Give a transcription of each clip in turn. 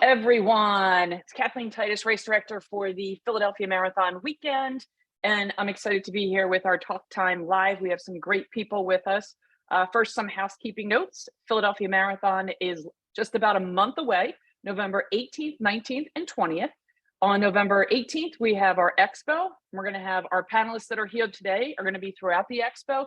everyone. It's Kathleen Titus, race director for the Philadelphia Marathon weekend, and I'm excited to be here with our Talk Time Live. We have some great people with us. First, some housekeeping notes. Philadelphia Marathon is just about a month away, November 18th, 19th, and 20th. On November 18th, we have our expo. We're going to have our panelists that are here today are going to be throughout the expo,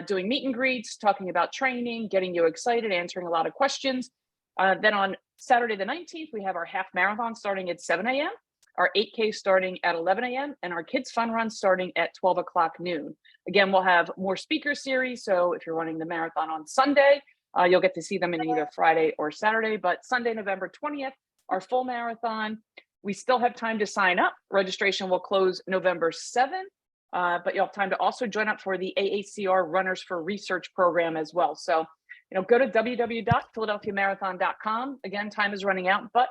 doing meet and greets, talking about training, getting you excited, answering a lot of questions. Then on Saturday the 19th, we have our half marathon starting at 7 a.m., our 8K starting at 11 a.m., and our kids fun run starting at 12 o'clock noon. Again, we'll have more speaker series. So if you're running the marathon on Sunday, you'll get to see them in either Friday or Saturday. But Sunday, November 20th, our full marathon. We still have time to sign up. Registration will close November 7th, but you'll have time to also join up for the AACR Runners for Research program as well. So go to www.philadelphiamarathon.com. Again, time is running out, but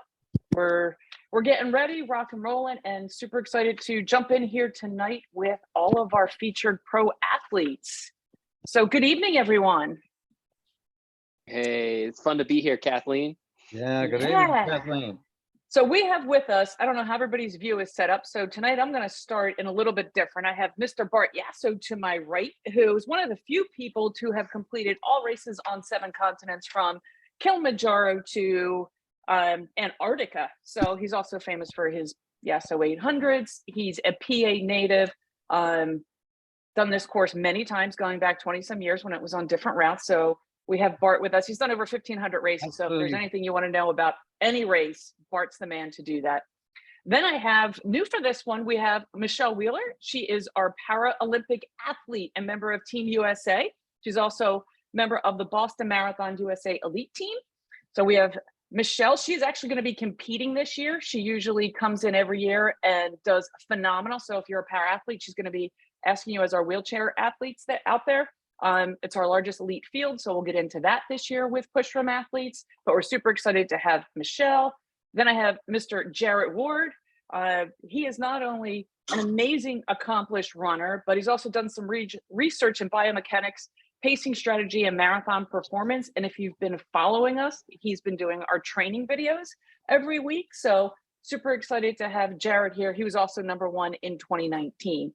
we're getting ready, rock and rolling, and super excited to jump in here tonight with all of our featured pro athletes. So good evening, everyone. Hey, it's fun to be here, Kathleen. Yeah, good evening, Kathleen. So we have with us, I don't know how everybody's view is set up. So tonight I'm going to start in a little bit different. I have Mr. Bart Yasso to my right, who is one of the few people to have completed all races on 7 continents from Kilimanjaro to Antarctica. So he's also famous for his Yasso 800s. He's a PA native, done this course many times, going back 20 some years when it was on different routes. So we have Bart with us. He's done over 1,500 races. Absolutely. So if there's anything you want to know about any race, Bart's the man to do that. Then I have, new for this one, we have Michelle Wheeler. She is our Paralympic athlete and member of Team USA. She's also member of the Boston Marathon USA Elite Team. So we have Michelle. She's actually going to be competing this year. She usually comes in every year and does phenomenal. So if you're a para athlete, she's going to be asking you as our wheelchair athletes that out there. It's our largest elite field, so we'll get into that this year with push from athletes, but we're super excited to have Michelle. Then I have Mr. Jarrett Ward. He is not only an amazing accomplished runner, but he's also done some research in biomechanics, pacing strategy, and marathon performance. And if you've been following us, he's been doing our training videos every week. So super excited to have Jarrett here. He was also #1 in 2019.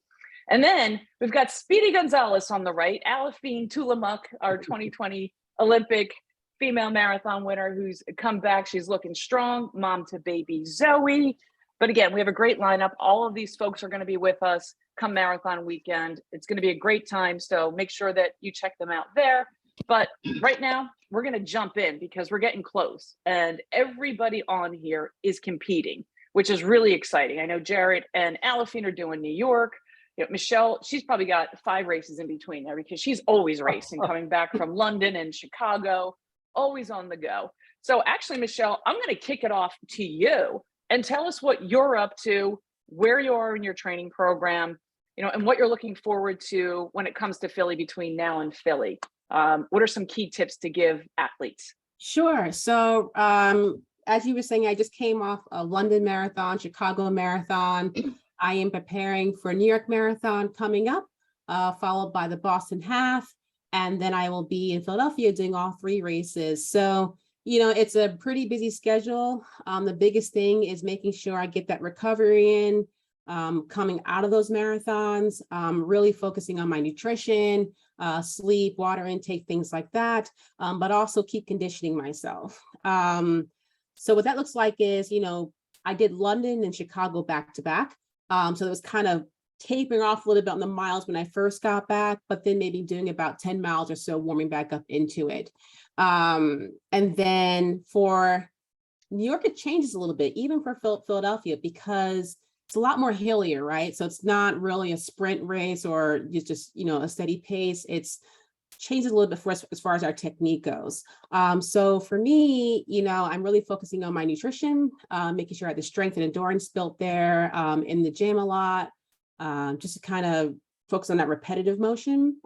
And then we've got Speedy Gonzalez on the right, Aliphine Tuliamuk, our 2020 Olympic female marathon winner who's come back. She's looking strong, mom to baby Zoe. But again, we have a great lineup. All of these folks are going to be with us come marathon weekend. It's going to be a great time. So make sure that you check them out there. But right now, we're going to jump in because we're getting close. And everybody on here is competing, which is really exciting. I know Jarrett and Aliphine are doing New York. Michelle, she's probably got 5 races in between there because she's always racing, coming back from London and Chicago, always on the go. So actually, Michelle, I'm going to kick it off to you and tell us what you're up to, where you are in your training program, and what you're looking forward to when it comes to Philly between now and Philly. What are some key tips to give athletes? Sure. So as you were saying, I just came off a London marathon, Chicago marathon. I am preparing for New York Marathon coming up, followed by the Boston Half, and then I will be in Philadelphia doing all 3 races. So, it's a pretty busy schedule. The biggest thing is making sure I get that recovery in, coming out of those marathons, really focusing on my nutrition, sleep, water intake, things like that, but also keep conditioning myself. So what that looks like is, I did London and Chicago back to back. So it was kind of tapering off a little bit on the miles when I first got back, but then maybe doing about 10 miles or so, warming back up into it. And then for New York, it changes a little bit, even for Philadelphia, because it's a lot more hillier, right? So it's not really a sprint race or just a steady pace. It's changes a little bit for us as far as our technique goes. So for me, I'm really focusing on my nutrition, making sure I have the strength and endurance built there, in the gym a lot, just to kind of focus on that repetitive motion.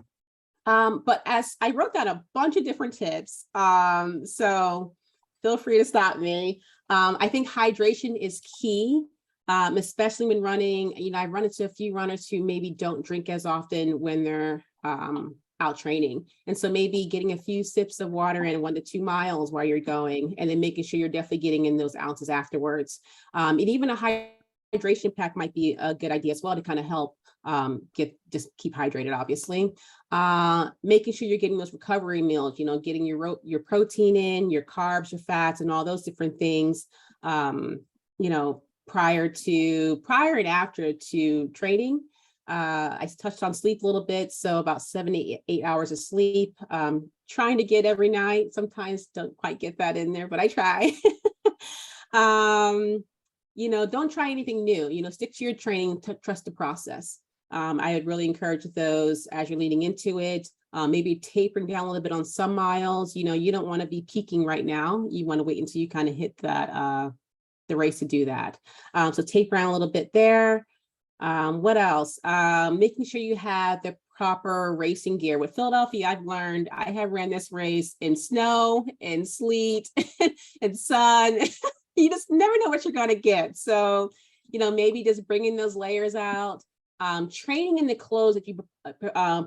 But as I wrote down a bunch of different tips, so feel free to stop me. I think hydration is key, especially when running. I run into a few runners who maybe don't drink as often when they're out training. And so maybe getting a few sips of water in 1 to 2 miles while you're going, and then making sure you're definitely getting in those ounces afterwards. And even a hydration pack might be a good idea as well to kind of help just keep hydrated, obviously. Making sure you're getting those recovery meals, getting your protein in, your carbs, your fats, and all those different things, prior and after to training. I touched on sleep a little bit, so about 7 to 8 hours of sleep. Trying to get every night. Sometimes don't quite get that in there, but I try. Don't try anything new. Stick to your training, trust the process. I would really encourage those as you're leading into it. Maybe tapering down a little bit on some miles. You don't want to be peaking right now. You want to wait until you kind of hit that the race to do that. So taper down a little bit there. What else? Making sure you have the proper racing gear. With Philadelphia, I've learned I have ran this race in snow and sleet and sun. You just never know what you're going to get. So, maybe just bringing those layers out, training in the clothes that you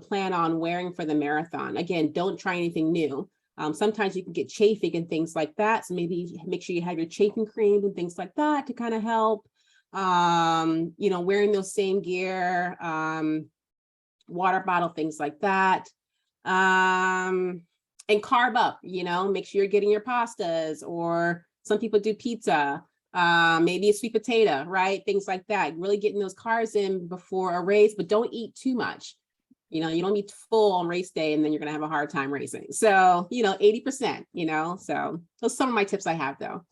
plan on wearing for the marathon. Again, don't try anything new. Sometimes you can get chafing and things like that. So maybe make sure you have your chafing cream and things like that to kind of help. Wearing those same gear, water bottle, things like that. And carb up, make sure you're getting your pastas, or some people do pizza, maybe a sweet potato, right? Things like that. Really getting those carbs in before a race, but don't eat too much. You don't eat full on race day, and then you're going to have a hard time racing. So, 80%, so those are some of my tips I have, though.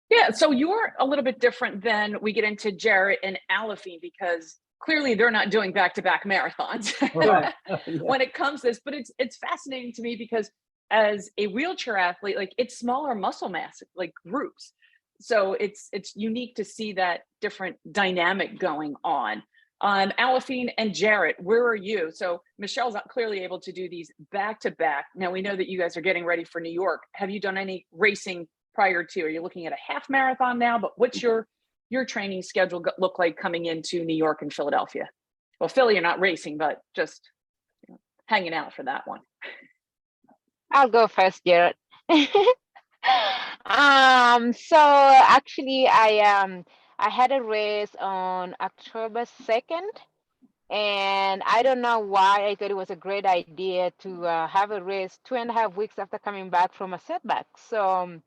Yeah, so you're a little bit different than we get into Jarrett and Aliphine, because clearly they're not doing back-to-back marathons Right. when it comes to this. But it's fascinating to me because as a wheelchair athlete, like, it's smaller muscle mass, like, groups. So it's unique to see that different dynamic going on. Aliphine and Jarrett, where are you? So Michelle's not clearly able to do these back-to-back. Now, we know that you guys are getting ready for New York. Have you done any racing prior to? Are you looking at a half marathon now? But what's your training schedule look like coming into New York and Philadelphia? Well, Philly, you're not racing, but just hanging out for that one. I'll go first, Jarrett. So actually I had a race on October 2nd, and I don't know why I thought it was a great idea to have a race 2.5 weeks after coming back from a setback. So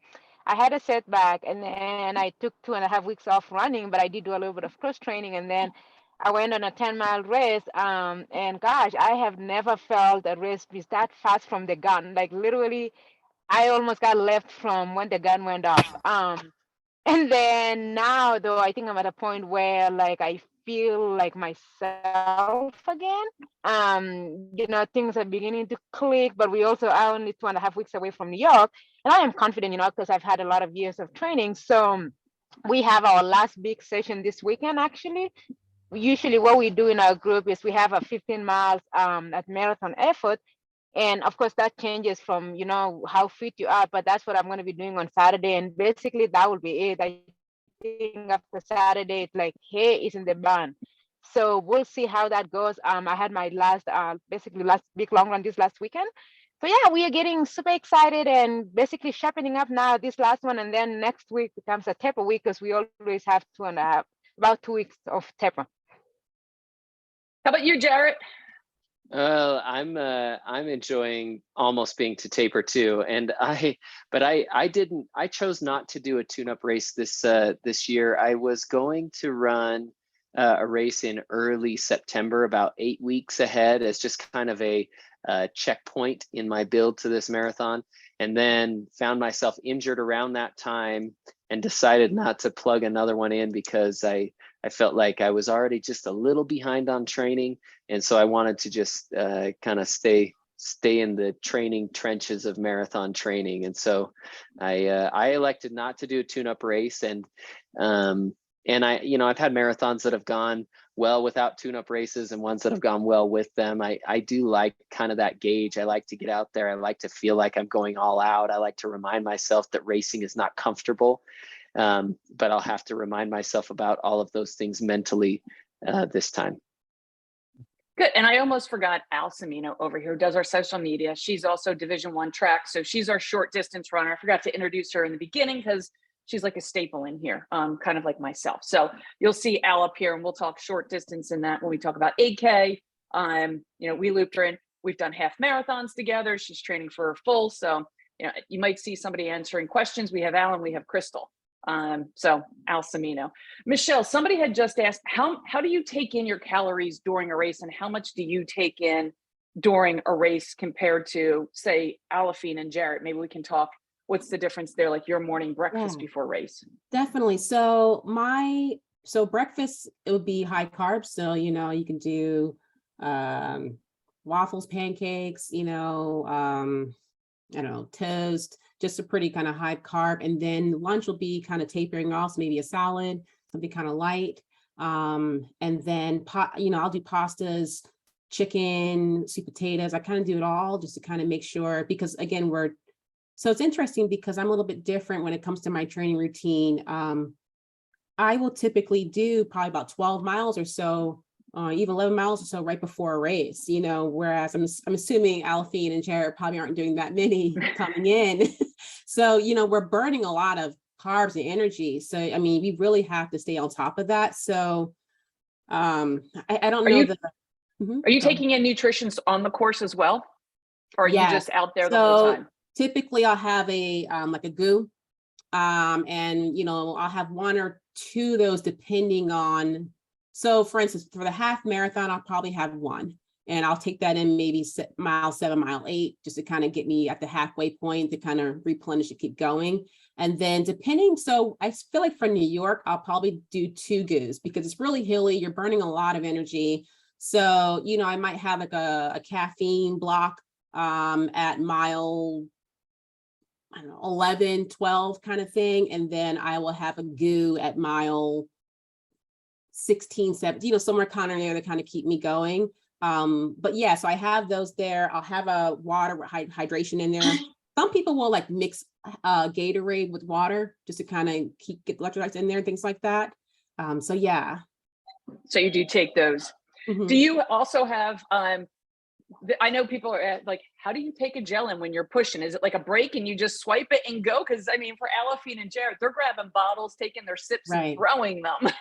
I had a setback, and then I took 2.5 weeks off running, but I did do a little bit of cross training, and then I went on a 10-mile race. And gosh, I have never felt a race be that fast from the gun. Like, literally, I almost got left from when the gun went off. And then now, though, I think I'm at a point where, like, I feel like myself again. Things are beginning to click, but we also are only 2.5 weeks away from New York. And I am confident, because I've had a lot of years of training. So we have our last big session this weekend, actually. Usually what we do in our group is we have a 15 miles at marathon effort. And of course that changes from, how fit you are, but that's what I'm going to be doing on Saturday. And basically that will be it. I think after Saturday, it's like, hey, is in the barn. So we'll see how that goes. I had my last big long run this last weekend. So yeah, we are getting super excited and basically sharpening up now this last one. And then next week becomes a taper week, because we always have about 2 weeks of taper. How about you, Jarrett? I'm enjoying almost being to taper too, and I chose not to do a tune-up race this year. I was going to run a race in early September, about 8 weeks ahead, as just kind of a checkpoint in my build to this marathon, and then found myself injured around that time and decided not to plug another one in because I felt like I was already just a little behind on training. And so I wanted to just kind of stay in the training trenches of marathon training. And so I elected not to do a tune-up race. And I've had marathons that have gone well without tune-up races and ones that have gone well with them. I do like kind of that gauge. I like to get out there. I like to feel like I'm going all out. I like to remind myself that racing is not comfortable. But I'll have to remind myself about all of those things mentally this time. Good. And I almost forgot Al Samino over here, who does our social media. She's also Division I track. So she's our short distance runner. I forgot to introduce her in the beginning because she's like a staple in here, kind of like myself. So you'll see Al up here and we'll talk short distance in that when we talk about 8K. We looped her in. We've done half marathons together. She's training for her full. So, you might see somebody answering questions. We have Al and we have Crystal. So Al Samino. Michelle, somebody had just asked, how do you take in your calories during a race, and how much do you take in during a race compared to, say, Aliphine and Jarrett? Maybe we can talk, what's the difference there, like your morning breakfast before race? Definitely. So breakfast, it would be high carbs. So, you can do waffles, pancakes, I don't know, toast, just a pretty kind of high carb. And then lunch will be kind of tapering off, so maybe a salad, something kind of light. And then, I'll do pastas, chicken, sweet potatoes. I kind of do it all just to kind of make sure, because again, so it's interesting because I'm a little bit different when it comes to my training routine. I will typically do probably about 12 miles or so, even 11 miles or so right before a race, whereas I'm assuming Aliphine and Jarrett probably aren't doing that many coming in. So, we're burning a lot of carbs and energy. So, I mean, we really have to stay on top of that. So, I don't know. Are you taking in nutrition on the course as well? Or are you just out there the whole time? Typically I'll have like a goo. And, I'll have one or two of those depending on. So for instance, for the half marathon, I'll probably have one, and I'll take that in maybe mile 7, mile 8, just to kind of get me at the halfway point to kind of replenish and keep going. And then so I feel like for New York, I'll probably do 2 goos because it's really hilly. You're burning a lot of energy. So, I might have like a caffeine block at mile, I don't know, 11, 12 kind of thing. And then I will have a goo at mile 16, 17, somewhere kind of there to kind of keep me going. But yeah, so I have those there. I'll have a water hydration in there. Some people will like mix Gatorade with water just to kind of get electrolytes in there and things like that. So yeah. So you do take those. Mm-hmm. Do you also have, I know people are like, how do you take a gel in when you're pushing? Is it like a break and you just swipe it and go? Because I mean, for Aliphine and Jarrett, they're grabbing bottles, taking their sips and throwing them.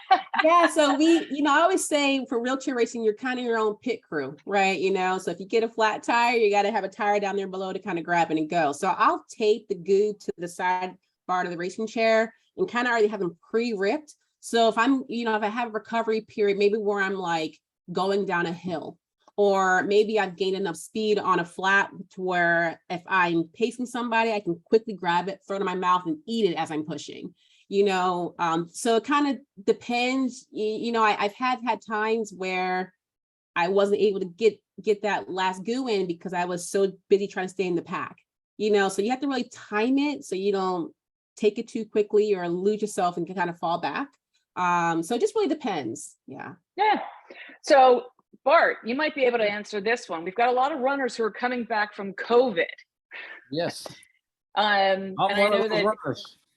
Yeah. So I always say for wheelchair racing, you're kind of your own pit crew, right? So if you get a flat tire, you got to have a tire down there below to kind of grab it and go. So I'll tape the goo to the side bar of the racing chair and kind of already have them pre-ripped. So if I'm, if I have a recovery period, maybe where I'm like going down a hill, or maybe I've gained enough speed on a flat to where if I'm pacing somebody, I can quickly grab it, throw it in my mouth and eat it as I'm pushing, so it kind of depends. I've had times where I wasn't able to get that last goo in because I was so busy trying to stay in the pack, so you have to really time it so you don't take it too quickly or lose yourself and can kind of fall back. So it just really depends. Yeah. So Bart, you might be able to answer this one. We've got a lot of runners who are coming back from COVID. Yes. And I know that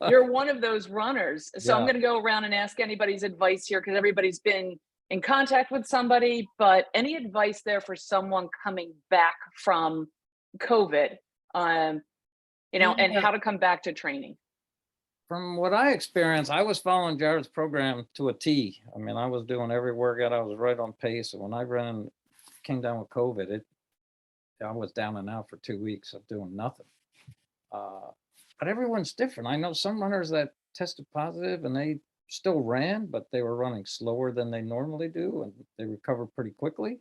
you're one of those runners. So I'm going to go around and ask anybody's advice here because everybody's been in contact with somebody, but any advice there for someone coming back from COVID, and how to come back to training? From what I experienced, I was following Jarrett's program to a T. I mean, I was doing every workout. I was right on pace. And when I came down with COVID, I was down and out for 2 weeks of doing nothing. But everyone's different. I know some runners that tested positive and they still ran, but they were running slower than they normally do, and they recovered pretty quickly.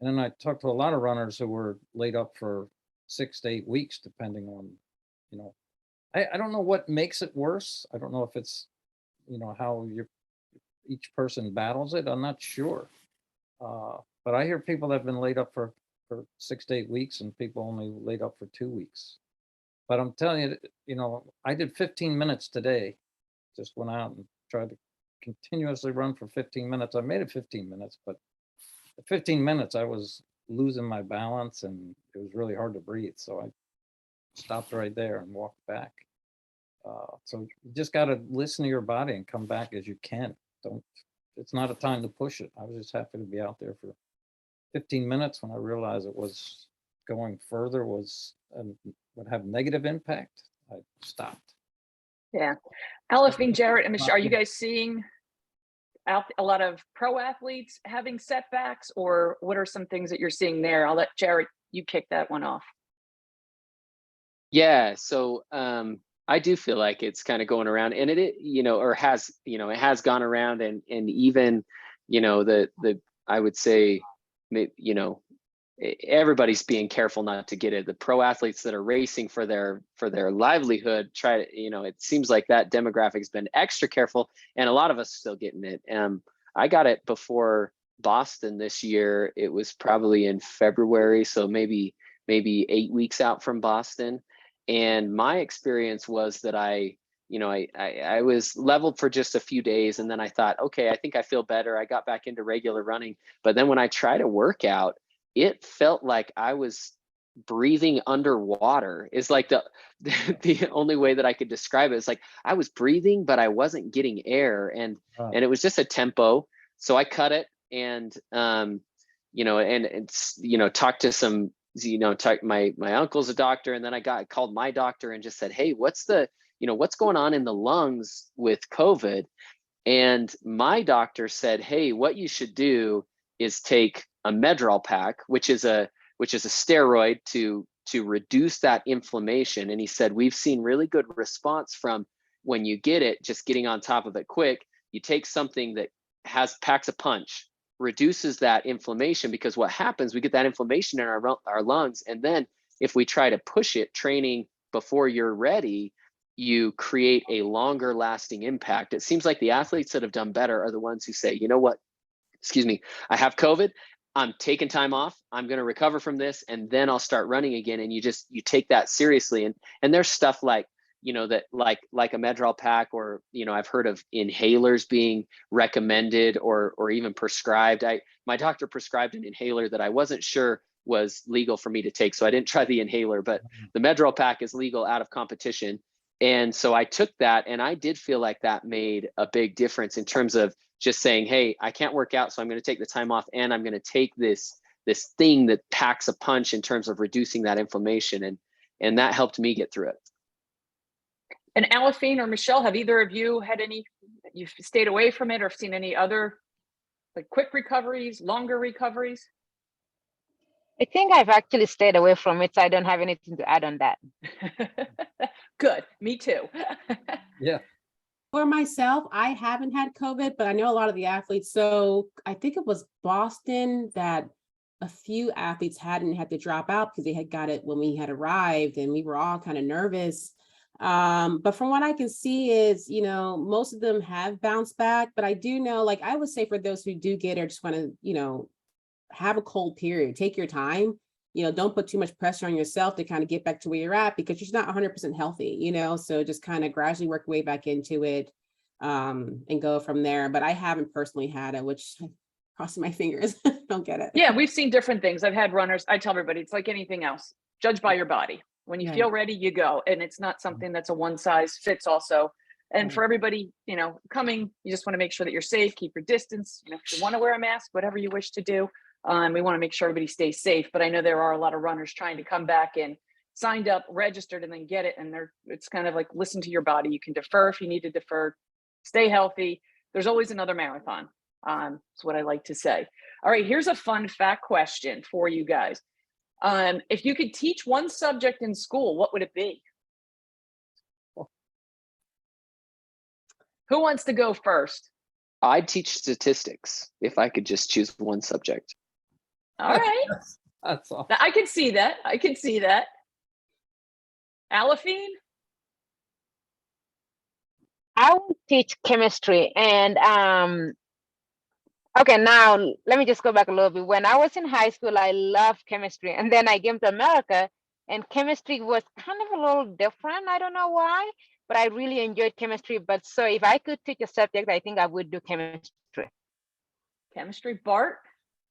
And then I talked to a lot of runners who were laid up for 6 to 8 weeks, depending on, I don't know what makes it worse. I don't know if it's, how each person battles it. I'm not sure. But I hear people that have been laid up for 6 to 8 weeks and people only laid up for 2 weeks. But I'm telling you, I did 15 minutes today. Just went out and tried to continuously run for 15 minutes. I made it 15 minutes, but at 15 minutes, I was losing my balance and it was really hard to breathe. So I stopped right there and walked back. So you just got to listen to your body and come back as you can. It's not a time to push it. I was just happy to be out there for 15 minutes when I realized it was going further would have negative impact, I stopped. Yeah. Aliphine, Jarrett, and Michelle, are you guys seeing a lot of pro athletes having setbacks, or what are some things that you're seeing there? I'll let Jarrett, you kick that one off. Yeah, so I do feel like it's kind of going around, and it or has it has gone around, and even the I would say everybody's being careful not to get it. The pro athletes that are racing for their livelihood try to it seems like that demographic's been extra careful, and a lot of us still getting it. I got it before Boston this year. It was probably in February, so maybe 8 weeks out from Boston. And my experience was that I was leveled for just a few days, and then I thought, okay, I think I feel better. I got back into regular running. But then when I tried to work out, it felt like I was breathing underwater. Is like the only way that I could describe it. It's like I was breathing, but I wasn't getting air, and it was just a tempo. So I cut it, and talked to some, my uncle's a doctor, and then I called my doctor and just said, hey, what's going on in the lungs with COVID? And my doctor said, hey, what you should do is take a Medrol pack, which is a steroid to reduce that inflammation. And he said, we've seen really good response from when you get it, just getting on top of it quick. You take something that packs a punch, reduces that inflammation, because what happens, we get that inflammation in our lungs, and then if we try to push it training before you're ready, you create a longer lasting impact. It seems like the athletes that have done better are the ones who say, you know what, excuse me, I have COVID, I'm taking time off, I'm going to recover from this, and then I'll start running again. And you take that seriously. And there's stuff like, that like a Medrol pack, or, I've heard of inhalers being recommended or even prescribed. My doctor prescribed an inhaler that I wasn't sure was legal for me to take, so I didn't try the inhaler, but the Medrol pack is legal out of competition. And so I took that, and I did feel like that made a big difference in terms of just saying, hey, I can't work out, so I'm going to take the time off, and I'm going to take this thing that packs a punch in terms of reducing that inflammation. And that helped me get through it. And Aliphine or Michelle, have either of you had you've stayed away from it, or seen any other like quick recoveries, longer recoveries? I think I've actually stayed away from it, so I don't have anything to add on that. Good, me too. Yeah. For myself, I haven't had COVID, but I know a lot of the athletes. So I think it was Boston that a few athletes hadn't had to drop out because they had got it when we had arrived, and we were all kind of nervous. But from what I can see is, most of them have bounced back. But I do know, like I would say, for those who do get or just want to, have a cold period, take your time. Don't put too much pressure on yourself to kind of get back to where you're at, because you're not 100% healthy, so just kind of gradually work your way back into it, and go from there. But I haven't personally had it, which crossing my fingers, don't get it. Yeah, we've seen different things. I've had runners. I tell everybody, it's like anything else. Judge by your body. When you feel ready, you go. And it's not something that's a one size fits also. And for everybody, coming, you just want to make sure that you're safe, keep your distance. If you want to wear a mask, whatever you wish to do. We want to make sure everybody stays safe. But I know there are a lot of runners trying to come back and signed up, registered, and then get it. And it's kind of like, listen to your body. You can defer if you need to defer. Stay healthy. There's always another marathon. That's what I like to say. All right, here's a fun fact question for you guys. If you could teach one subject in school, what would it be? Who wants to go first? I'd teach statistics if I could just choose one subject. All right. That's all. I can see that. Aliphine? I would teach chemistry. And okay, now let me just go back a little bit. When I was in high school, I loved chemistry, and then I came to America, and chemistry was kind of a little different. I don't know why, but I really enjoyed chemistry. But so if I could teach a subject, I think I would do chemistry. Chemistry, Bart?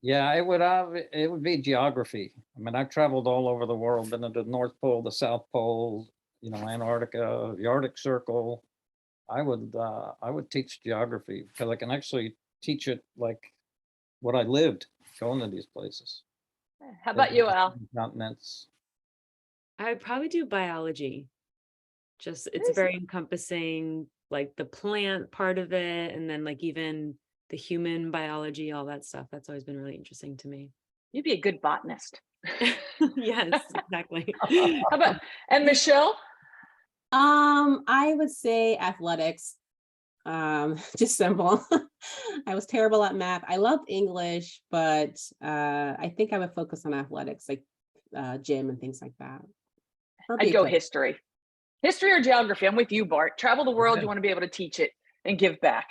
Yeah, it would be geography. I mean, I've traveled all over the world, been to the North Pole, the South Pole, Antarctica, the Arctic Circle. I would teach geography because I can actually teach it like what I lived. going to these places. How about you, Al? Continents. I'd probably do biology. Just it's Nice. very encompassing, like the plant part of it, and then like even the human biology, all that stuff. That's always been really interesting to me. You'd be a good botanist. Yes, exactly. How about, and Michelle? I would say athletics. Just simple. I was terrible at math. I loved English, but I think I would focus on athletics, like gym and things like that. Or be I'd a go coach. history. History or geography. I'm with you, Bart. Travel the world. Okay. You want to be able to teach it and give back.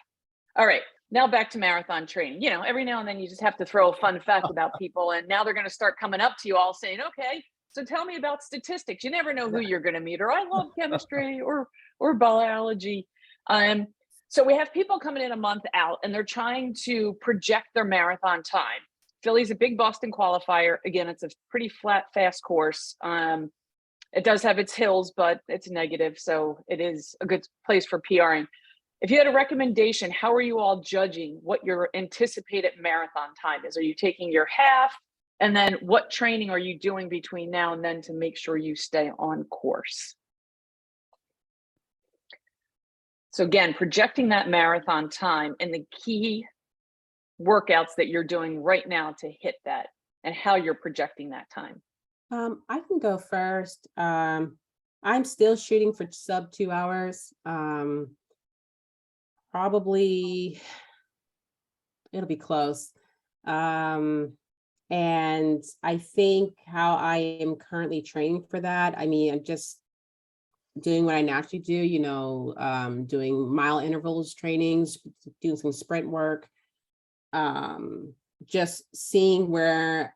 All right. Now back to marathon training. You know, every now and then you just have to throw a fun fact about people. And now they're going to start coming up to you all saying, okay, so tell me about statistics. You never know who you're going to meet, or I love chemistry or biology. So we have people coming in a month out and they're trying to project their marathon time. Philly's a big Boston qualifier. Again, it's a pretty flat, fast course. It does have its hills, but it's negative. So it is a good place for PRing. If you had a recommendation, how are you all judging what your anticipated marathon time is? Are you taking your half? And then what training are you doing between now and then to make sure you stay on course? So again, projecting that marathon time and the key workouts that you're doing right now to hit that and how you're projecting that time. I can go first. I'm still shooting for sub 2 hours. Probably it'll be close. And I think how I am currently training for that, I mean, I'm just doing what I naturally do, you know, doing mile intervals trainings, doing some sprint work, just seeing where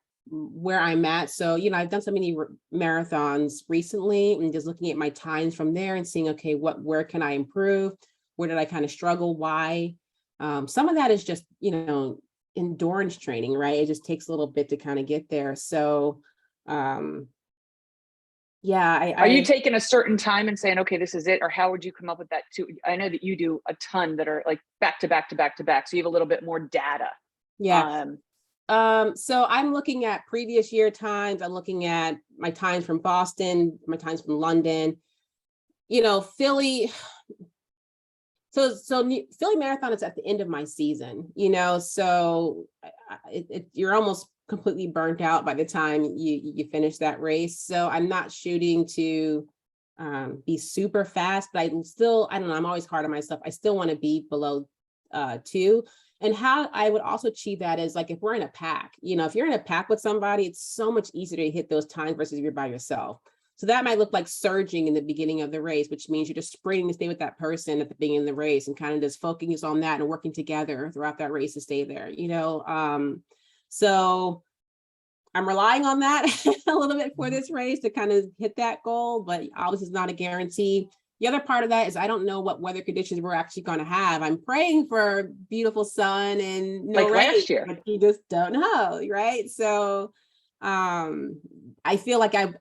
I'm at. So, you know, I've done so many marathons recently and just looking at my times from there and seeing, okay, where can I improve? Where did I kind of struggle? Why? Some of that is just, you know, endurance training, right? It just takes a little bit to kind of get there. So, yeah. Are you taking a certain time and saying, okay, this is it? Or how would you come up with that too? I know that you do a ton that are like back to back to back to back. So you have a little bit more data. Yeah. So I'm looking at previous year times. I'm looking at my times from Boston, my times from London, you know, Philly. So Philly Marathon is at the end of my season, you know, so you're almost completely burnt out by the time you finish that race. So I'm not shooting to be super fast, but I don't know, I'm always hard on myself. I still want to be below 2. And how I would also achieve that is like if we're in a pack, you know, if you're in a pack with somebody, it's so much easier to hit those times versus if you're by yourself. So that might look like surging in the beginning of the race, which means you're just sprinting to stay with that person at the beginning of the race and kind of just focusing on that and working together throughout that race to stay there, you know. So I'm relying on that a little bit for this race to kind of hit that goal, but obviously it's not a guarantee. The other part of that is I don't know what weather conditions we're actually going to have. I'm praying for beautiful sun and no Like rain, last year. but you just don't know, right? So I feel like I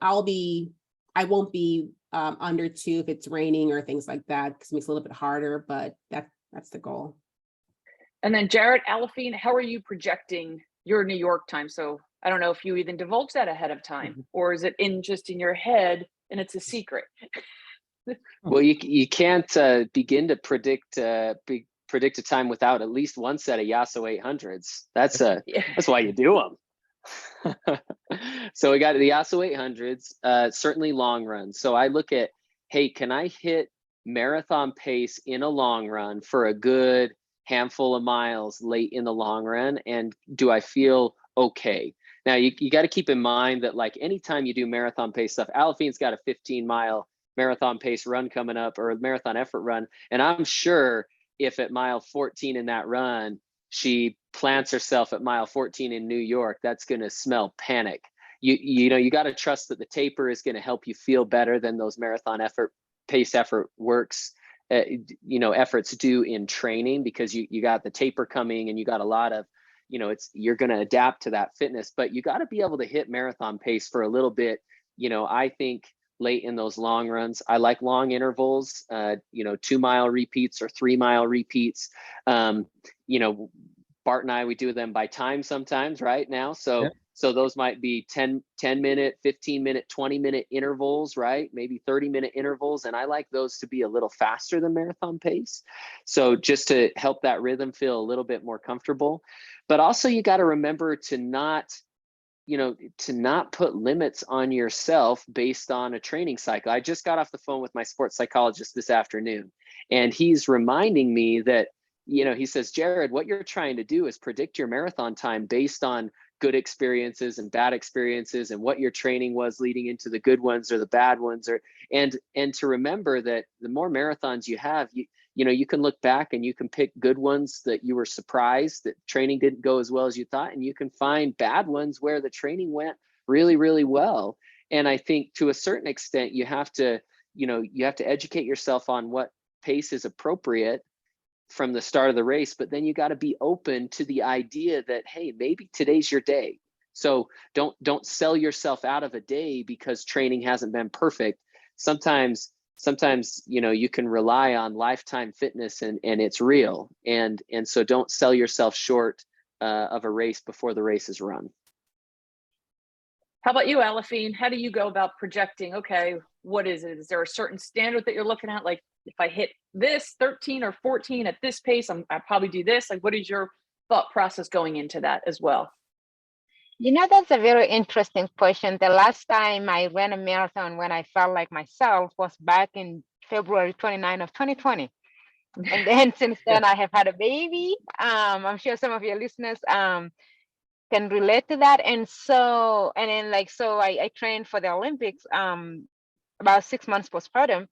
won't be under 2 if it's raining or things like that, because it makes it a little bit harder, but that's the goal. And then Jared, Aliphine, how are you projecting your New York time? So I don't know if you even divulge that ahead of time, or is it just in your head and it's a secret? Well, you can't begin to predict a time without at least one set of Yasso 800s. That's why you do them. So we got the Yasso 800s, certainly long runs. So I look at, hey, can I hit marathon pace in a long run for a good handful of miles late in the long run? And do I feel okay? Now you got to keep in mind that like anytime you do marathon pace stuff, Aliphine's got a 15-mile marathon pace run coming up, or a marathon effort run. And I'm sure if at mile 14 in that run, she plants herself at mile 14 in New York, that's going to smell panic. You know, you got to trust that the taper is going to help you feel better than those marathon pace effort works, you know, efforts do in training, because you got the taper coming and you got a lot of, you know, you're going to adapt to that fitness, but you got to be able to hit marathon pace for a little bit. You know, I think late in those long runs, I like long intervals, you know, 2-mile repeats or 3-mile repeats. You know, Bart and I, we do them by time sometimes right now. So, Yeah. so those might be 10 minute, 15 minute, 20 minute intervals, right? Maybe 30-minute intervals. And I like those to be a little faster than marathon pace. So just to help that rhythm feel a little bit more comfortable. But also you got to remember to not, to not put limits on yourself based on a training cycle. I just got off the phone with my sports psychologist this afternoon, and he's reminding me that, he says, Jared, what you're trying to do is predict your marathon time based on good experiences and bad experiences and what your training was leading into the good ones or the bad ones, and to remember that the more marathons you have, you can look back and you can pick good ones that you were surprised that training didn't go as well as you thought, and you can find bad ones where the training went really, really well. And I think to a certain extent, you have to educate yourself on what pace is appropriate from the start of the race, but then you got to be open to the idea that, hey, maybe today's your day. So don't sell yourself out of a day because training hasn't been perfect. Sometimes you can rely on lifetime fitness and it's real, and so don't sell yourself short of a race before the race is run. How about you, Aliphine? How do you go about projecting? Okay, what is it? Is there a certain standard that you're looking at? Like, if I hit this 13 or 14 at this pace, I probably do this. Like, what is your thought process going into that as well? That's a very interesting question. The last time I ran a marathon when I felt like myself was back in February 29 of 2020. And then since then, I have had a baby. I'm sure some of your listeners can relate to that. And so, I trained for the Olympics about 6 months postpartum,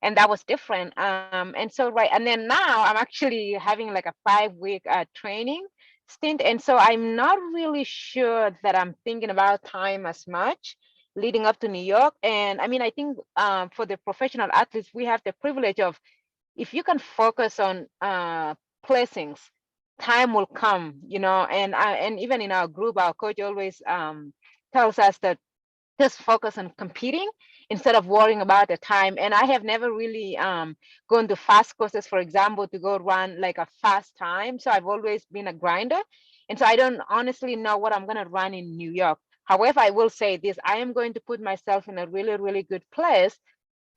and that was different. And then now I'm actually having like a 5-week training stint. And so I'm not really sure that I'm thinking about time as much leading up to New York. And I mean, I think for the professional athletes, we have the privilege of, if you can focus on placings, time will come, and even in our group, our coach always tells us that just focus on competing instead of worrying about the time. And I have never really gone to fast courses, for example, to go run like a fast time. So I've always been a grinder. And so I don't honestly know what I'm going to run in New York. However, I will say this, I am going to put myself in a really, really good place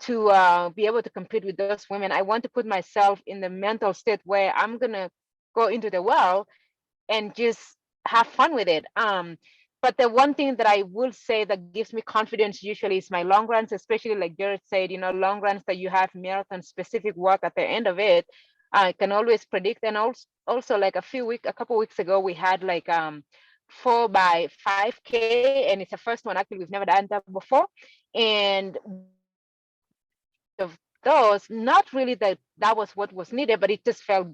to be able to compete with those women. I want to put myself in the mental state where I'm going to go into the world and just have fun with it. But the one thing that I will say that gives me confidence usually is my long runs, especially like Jared said, long runs that you have marathon specific work at the end of it. I can always predict. And also like a couple weeks ago, we had like 4x5K, and it's the first one. Actually, we've never done that before. And of those, not really that was what was needed, but it just felt.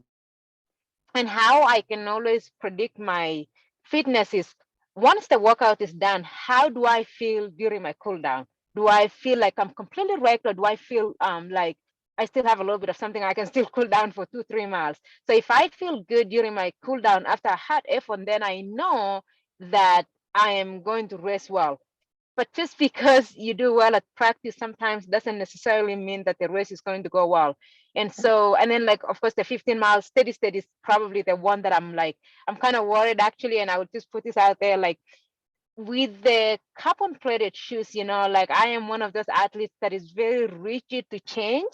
And how I can always predict my fitness is, once the workout is done, how do I feel during my cool down? Do I feel like I'm completely wrecked, or do I feel like I still have a little bit of something, I can still cool down for 2-3 miles? So if I feel good during my cool down after a hard effort, then I know that I am going to race well. But just because you do well at practice sometimes doesn't necessarily mean that the race is going to go well. And so, and then like, of course, the 15 miles steady state is probably the one that I'm kind of worried actually. And I would just put this out there, like with the carbon plated shoes, like I am one of those athletes that is very rigid to change.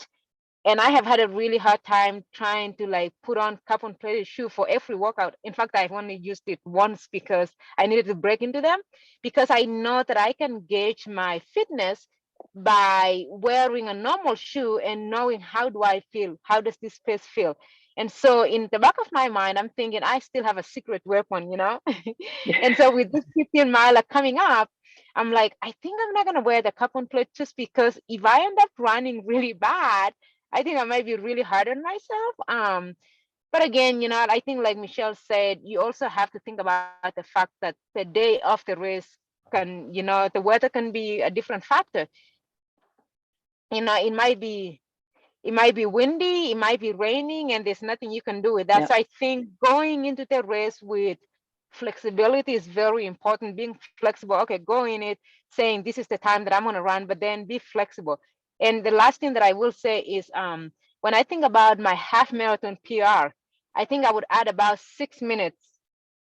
And I have had a really hard time trying to like put on carbon plated shoe for every workout. In fact, I've only used it once because I needed to break into them, because I know that I can gauge my fitness by wearing a normal shoe and knowing how do I feel? How does this pace feel? And so in the back of my mind, I'm thinking I still have a secret weapon, And so with this 15 miler coming up, I'm like, I think I'm not going to wear the carbon plate, just because if I end up running really bad, I think I might be really hard on myself. But again, I think like Michelle said, you also have to think about the fact that the day of the race can, the weather can be a different factor. It might be windy, it might be raining, and there's nothing you can do with that. Yeah. So I think going into the race with flexibility is very important. Being flexible, okay, go in it saying this is the time that I'm going to run, but then be flexible. And the last thing that I will say is when I think about my half marathon PR, I think I would add about 6 minutes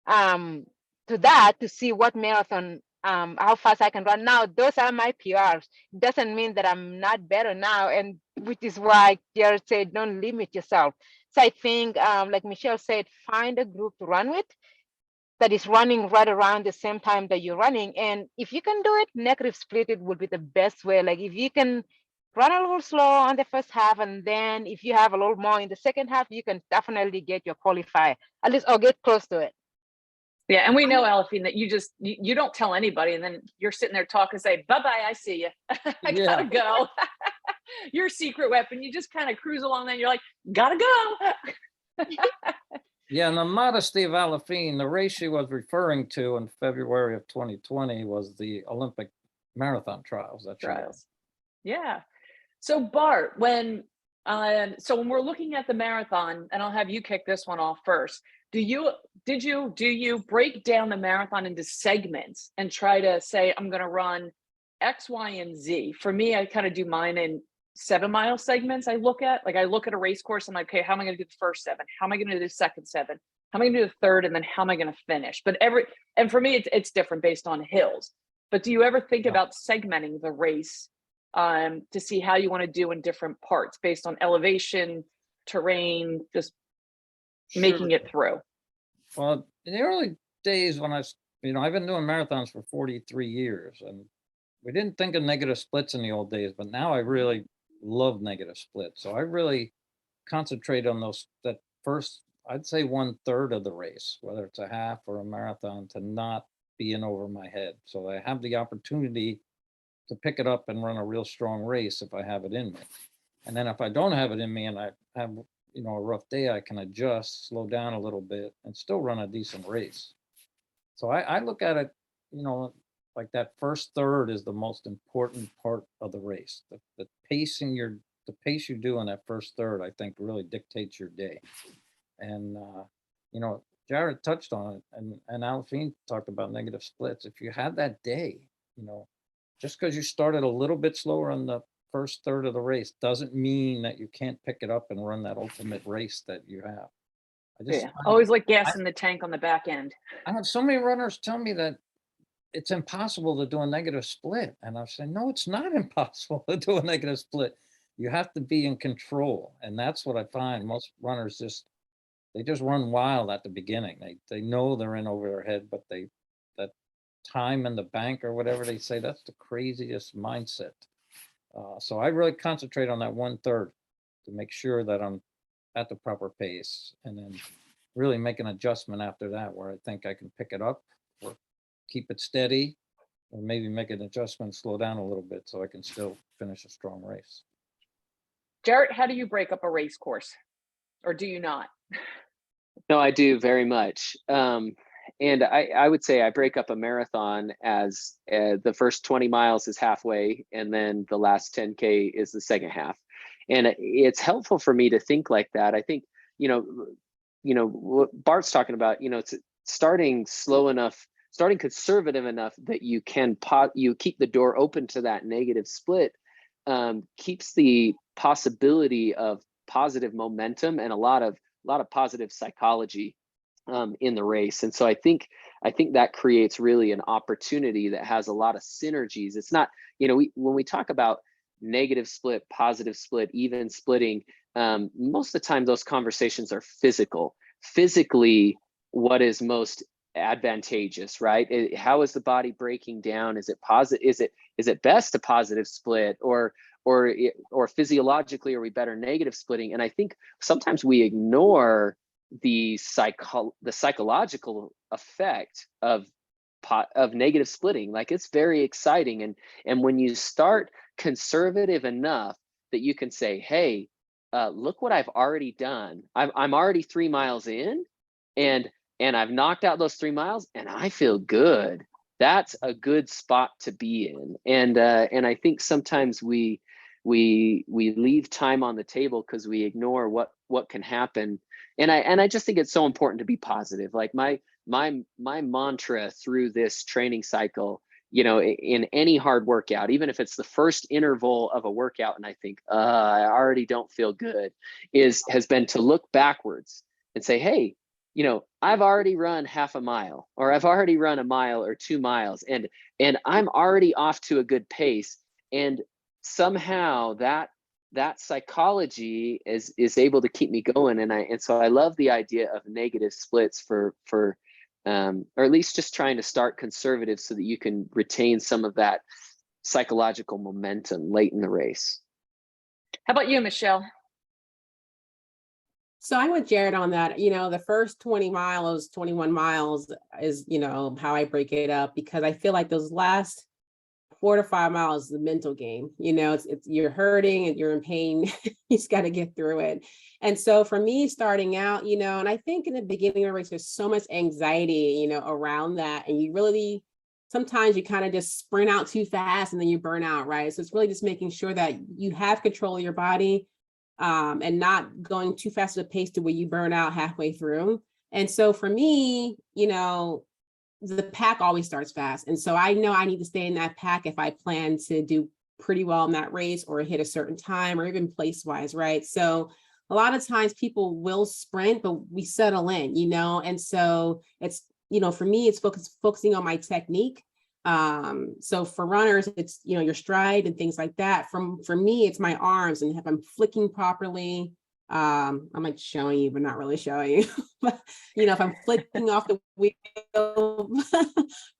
to that to see what marathon, how fast I can run. Now, those are my PRs. Doesn't mean that I'm not better now, and which is why Jared said, don't limit yourself. So I think, like Michelle said, find a group to run with that is running right around the same time that you're running. And if you can do it, negative split it would be the best way. Like if you can run a little slow on the first half, and then if you have a little more in the second half, you can definitely get your qualifier, at least, or get close to it. Yeah, and we know, Aliphine, that you don't tell anybody, and then you're sitting there talking, say, bye-bye, I see you. I gotta go. Your secret weapon, you just kind of cruise along, then you're like, gotta go. Yeah, and the modesty of Aliphine, the race she was referring to in February of 2020 was the Olympic marathon trials. That Trials. Yeah. So Bart, when we're looking at the marathon, and I'll have you kick this one off first. Do you break down the marathon into segments and try to say, I'm going to run X, Y, and Z? For me, I kind of do mine in 7-mile segments. I look at a race course. I'm like, okay, how am I going to do the first 7? How am I going to do the second 7? How am I going to do the third? And then how am I going to finish? But for me, it's different based on hills. But do you ever think about segmenting the race to see how you want to do in different parts based on elevation, terrain, just making it through? Well, in the early days when I've been doing marathons for 43 years, and we didn't think of negative splits in the old days, but now I really love negative splits. So I really concentrate on that first, I'd say 1/3 of the race, whether it's a half or a marathon, to not be in over my head. So I have the opportunity to pick it up and run a real strong race if I have it in me. And then if I don't have it in me and I have, a rough day, I can adjust, slow down a little bit, and still run a decent race. So I look at it, like that first third is the most important part of the race. The pace you do in that first third, I think, really dictates your day. And Jared touched on it, and Aliphine talked about negative splits. If you have that day, just because you started a little bit slower on the first third of the race doesn't mean that you can't pick it up and run that ultimate race that you have. Always like gas in the tank on the back end. I have so many runners tell me that it's impossible to do a negative split. And I'm saying, no, it's not impossible to do a negative split. You have to be in control. And that's what I find. Most runners they just run wild at the beginning. They know they're in over their head, but that time in the bank or whatever they say, that's the craziest mindset. So I really concentrate on that 1/3 to make sure that I'm at the proper pace, and then really make an adjustment after that where I think I can pick it up or keep it steady, or maybe make an adjustment, slow down a little bit so I can still finish a strong race. Jarrett, how do you break up a race course? Or do you not? No, I do very much. And I would say I break up a marathon as the first 20 miles is halfway, and then the last 10K is the second half. And it's helpful for me to think like that. I think, what Bart's talking about, it's starting slow enough, starting conservative enough that you can you keep the door open to that negative split, keeps the possibility of positive momentum and a lot of positive psychology in the race. And so I think that creates really an opportunity that has a lot of synergies. It's not, when we talk about negative split, positive split, even splitting, most of the time those conversations are physically what is most advantageous, right? How is the body breaking down? Is it positive? Is it best a positive split, or physiologically are we better negative splitting? And I think sometimes we ignore the psychological effect of negative splitting. Like, it's very exciting, and when you start conservative enough that you can say, hey, look what I've already done. I'm already 3 miles in, and I've knocked out those 3 miles and I feel good. That's a good spot to be in. And I think sometimes we leave time on the table because we ignore what can happen. And I just think it's so important to be positive. Like my mantra through this training cycle, in any hard workout, even if it's the first interval of a workout and I think I already don't feel good, has been to look backwards and say, hey, you know, I've already run half a mile, or I've already run a mile or 2 miles, and I'm already off to a good pace. And somehow that psychology is able to keep me going. And so I love the idea of negative splits for or at least just trying to start conservative so that you can retain some of that psychological momentum late in the race. How about you, Michelle? So I'm with Jared on that. You know, the first 20 miles, 21 miles is, you know, how I break it up, because I feel like those last 4 to 5 miles is the mental game. You know, it's you're hurting and you're in pain. You just got to get through it. And so for me, starting out, you know, and I think in the beginning of the race, there's so much anxiety, you know, around that. And you really, sometimes you kind of just sprint out too fast and then you burn out, right? So it's really just making sure that you have control of your body, and not going too fast at a pace to where you burn out halfway through. And so for me, you know, the pack always starts fast. And so I know I need to stay in that pack if I plan to do pretty well in that race or hit a certain time or even place wise, right? So a lot of times people will sprint, but we settle in, you know? And so it's, you know, for me, it's focusing on my technique. So for runners, it's, you know, your stride and things like that. For me, it's my arms, and if I'm flicking properly, I'm like showing you, but not really showing you. But, you know, if I'm flicking off the wheel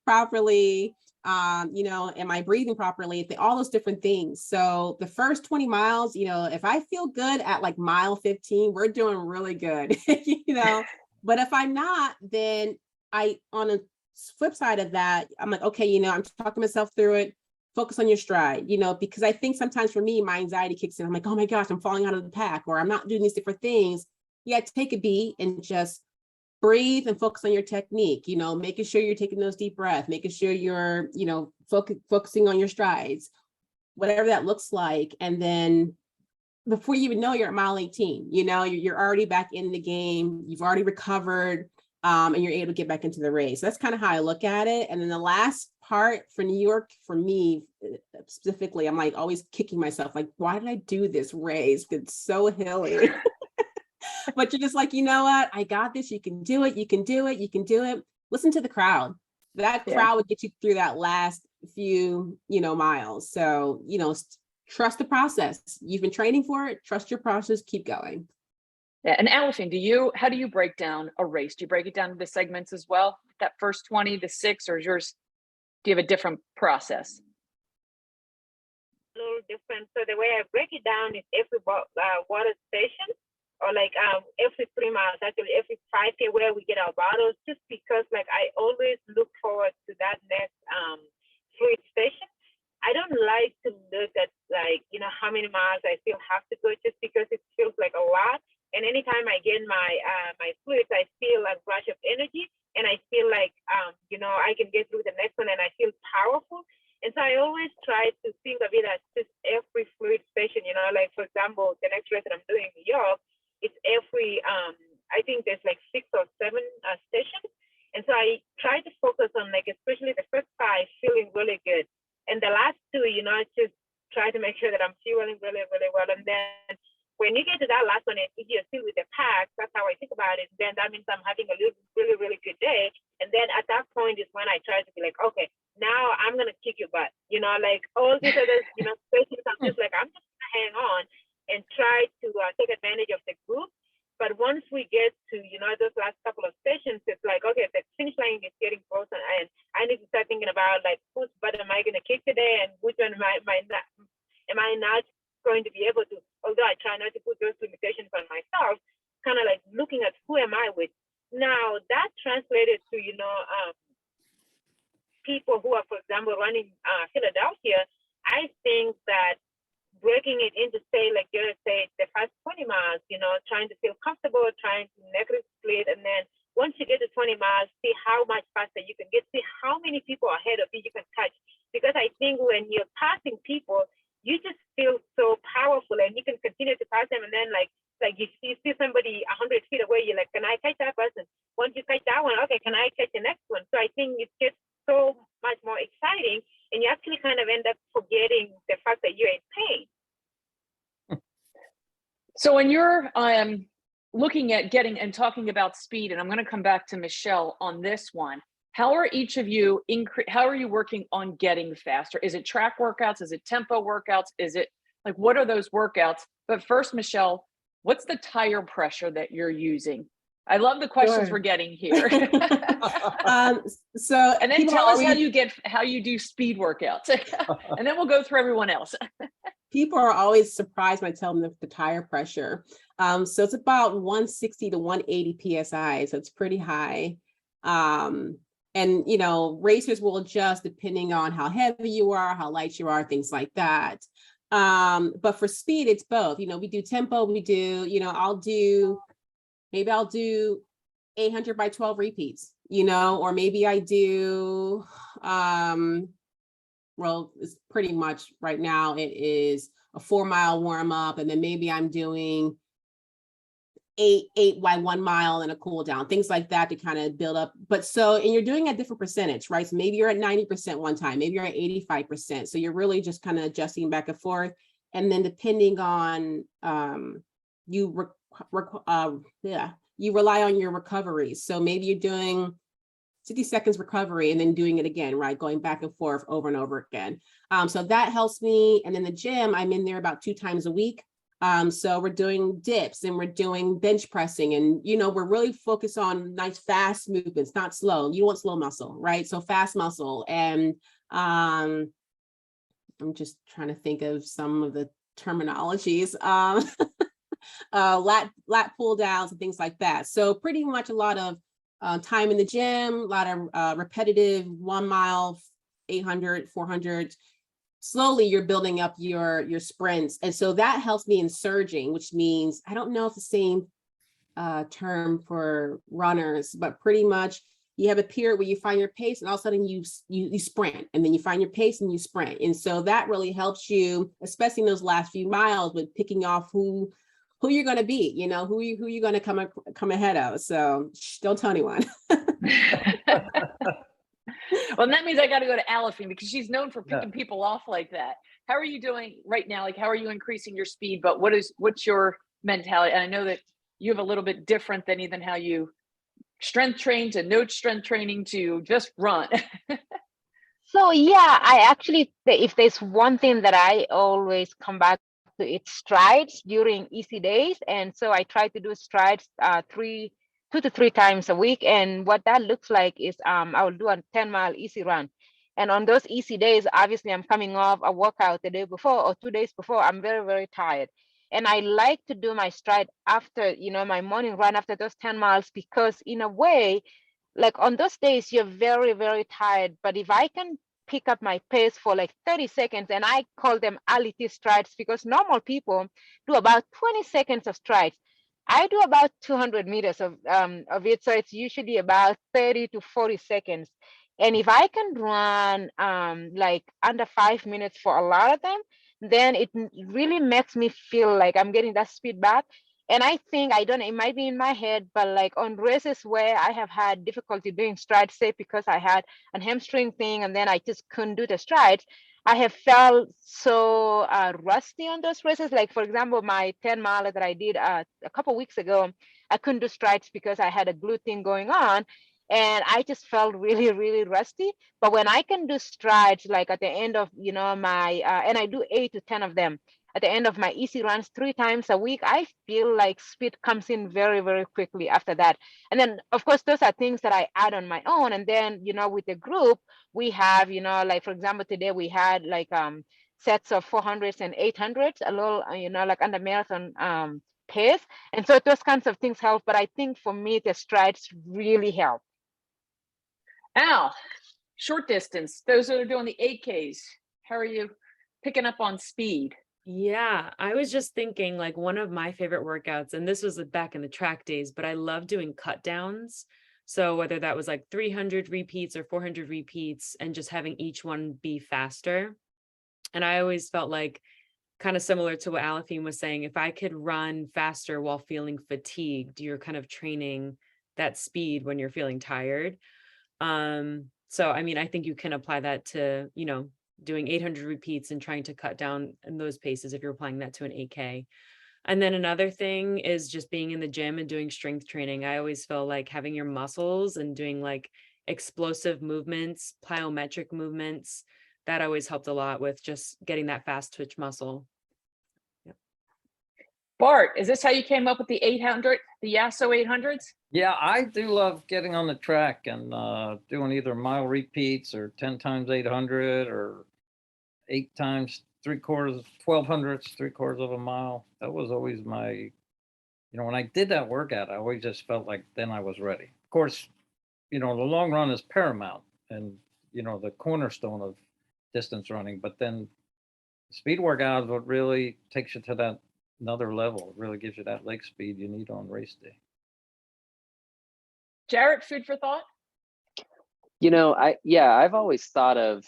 properly, you know, am I breathing properly? All those different things. So the first 20 miles, you know, if I feel good at like mile 15, we're doing really good, you know, but if I'm not, then on a flip side of that, I'm like, okay, you know, I'm talking myself through it. Focus on your stride, you know, because I think sometimes for me, my anxiety kicks in. I'm like, oh my gosh, I'm falling out of the pack, or I'm not doing these different things. Yeah, take a beat and just breathe and focus on your technique, you know, making sure you're taking those deep breaths, making sure you're, you know, focusing on your strides, whatever that looks like. And then before you even know, you're at mile 18, you know, you're already back in the game, you've already recovered, and you're able to get back into the race. That's kind of how I look at it. And then the last part for New York, for me specifically, I'm like always kicking myself, like, why did I do this race? It's so hilly. But you're just like, you know what? I got this. You can do it. You can do it. You can do it. Listen to the crowd. That crowd would get you through that last few, you know, miles. So, you know, trust the process. You've been training for it. Trust your process. Keep going. Yeah, and Aliphine, how do you break down a race? Do you break it down into segments as well? That first 20, the 6, or is yours, do you have a different process? A little different. So the way I break it down is every water station, or like every 3 miles, actually every 5K where we get our bottles, just because like I always look forward to that next fluid station. I don't like to look at like, you know, how many miles I still have to go, just because it feels like a lot. And anytime I get my my fluids, I feel a rush of energy, and I feel like you know, I can get through the next one, and I feel powerful. And so I always try to think of it as just every fluid station. You know, like for example, the next race that I'm doing in New York, it's every I think there's like 6 or 7 stations. And so I try to focus on like especially the first 5 feeling really good, and the last 2, you know, just try to make sure that I'm feeling really, really well. And then when you get to that last one, and if you're still with the pack, that's how I think about it. Then that means I'm having a really, really good day. And then at that point is when I try to be like, okay, now I'm gonna kick your butt. You know, like all these other, you know, spaces, I'm just like, I'm just gonna hang on and try to take advantage of the group. But once we get to, you know, those last couple of stations, it's like, okay, the finish line is getting closer, and I need to start thinking about like, whose butt am I gonna kick today, and which one am I not going to be able to, although I try not to put those limitations on myself, kind of like looking at who am I with. Now that translated to, you know, people who are, for example, running Philadelphia, I think that breaking it into, say, like you say, the first 20 miles, you know, trying to feel comfortable, trying to negative split, and then once you get to 20 miles, see how much faster you can get, see how many people ahead of you you can catch. Because I think when you're passing people, you just feel so powerful, and you can continue to pass them. And then like you see somebody 100 feet away, you're like, can I catch that person? Once you catch that one, okay, can I catch the next one? So I think it gets so much more exciting, and you actually kind of end up forgetting the fact that you're in pain. So when you're looking at getting and talking about speed, and I'm going to come back to Michelle on this one. How are each of you how are you working on getting faster? Is it track workouts? Is it tempo workouts? Is it like, what are those workouts? But first, Michelle, what's the tire pressure that you're using? I love the questions Sure. we're getting here. So And then people tell are us always- how you do speed workouts. And then we'll go through everyone else. people are always surprised when I tell them the tire pressure. So it's about 160 to 180 PSI, so it's pretty high. And you know, racers will adjust depending on how heavy you are, how light you are, things like that. But for speed, it's both. You know, we do tempo, we do, you know, I'll do 800 by 12 repeats, you know, or maybe I do, well, it's pretty much right now, it is a 4-mile warm up. And then maybe I'm doing eight by 1 mile and a cool down, things like that to kind of build up. But so, and you're doing a different percentage, right? So maybe you're at 90% one time, maybe you're at 85%. So you're really just kind of adjusting back and forth. And then depending on, you rely on your recoveries. So maybe you're doing 60 seconds recovery and then doing it again, right? Going back and forth over and over again. So that helps me. And in the gym, I'm in there about 2 times a week. So we're doing dips and we're doing bench pressing, and, you know, we're really focused on nice fast movements, not slow. You want slow muscle, right? So fast muscle. And I'm just trying to think of some of the terminologies. Lat pull downs and things like that. So pretty much a lot of time in the gym, a lot of repetitive 1 mile, 800, 400. Slowly you're building up your sprints. And so that helps me in surging, which means, I don't know if the same term for runners, but pretty much you have a period where you find your pace and all of a sudden you sprint, and then you find your pace and you sprint. And so that really helps you, especially in those last few miles, with picking off who you're going to be, you know, who you're going to come ahead of. So don't tell anyone. Well, that means I got to go to Aliphine, because she's known for picking people off like that. How are you doing right now? Like, how are you increasing your speed? But what's your mentality? And I know that you have a little bit different than even how you strength train to no strength training to just run. So yeah, I actually, if there's one thing that I always come back to, it's strides during easy days. And so I try to do strides 2 to 3 times a week. And what that looks like is I will do a 10-mile easy run. And on those easy days, obviously I'm coming off a workout the day before or 2 days before, I'm very, very tired. And I like to do my stride after, you know, my morning run after those 10 miles, because in a way, like on those days, you're very, very tired. But if I can pick up my pace for like 30 seconds, and I call them Aliphine strides, because normal people do about 20 seconds of strides. I do about 200 meters of it. So it's usually about 30 to 40 seconds. And if I can run like under 5 minutes for a lot of them, then it really makes me feel like I'm getting that speed back. And I think, I don't know, it might be in my head, but like on races where I have had difficulty doing strides, say because I had a hamstring thing and then I just couldn't do the strides, I have felt so rusty on those races. Like, for example, my 10 mile that I did a couple weeks ago, I couldn't do strides because I had a glute thing going on. And I just felt really, really rusty. But when I can do strides, like at the end of, you know, my, and I do 8 to 10 of them, at the end of my easy runs 3 times a week, I feel like speed comes in very, very quickly after that. And then, of course, those are things that I add on my own. And then, you know, with the group, we have, you know, like, for example, today we had like sets of 400s and 800s, a little, you know, like under marathon pace. And so those kinds of things help. But I think for me, the strides really help. Al, short distance, those that are doing the 8Ks, how are you picking up on speed? Yeah, I was just thinking, like, one of my favorite workouts, and this was back in the track days, but I love doing cut downs. So whether that was like 300 repeats or 400 repeats, and just having each one be faster. And I always felt like, kind of similar to what Aliphine was saying, if I could run faster while feeling fatigued, you're kind of training that speed when you're feeling tired. So I mean, I think you can apply that to, you know, doing 800 repeats and trying to cut down in those paces if you're applying that to an 8K. And then another thing is just being in the gym and doing strength training. I always feel like having your muscles and doing like explosive movements, plyometric movements, that always helped a lot with just getting that fast twitch muscle. Bart, is this how you came up with the 800, the Yasso 800s? Yeah, I do love getting on the track and doing either mile repeats or 10 times 800 or 8 times 3/4, 1200ths, 3/4 of a mile. That was always my, you know, when I did that workout, I always just felt like then I was ready. Of course, you know, the long run is paramount and, you know, the cornerstone of distance running, but then speed workout is what really takes you to that another level. It really gives you that leg speed you need on race day. Jarrett, food for thought? You know, I've always thought of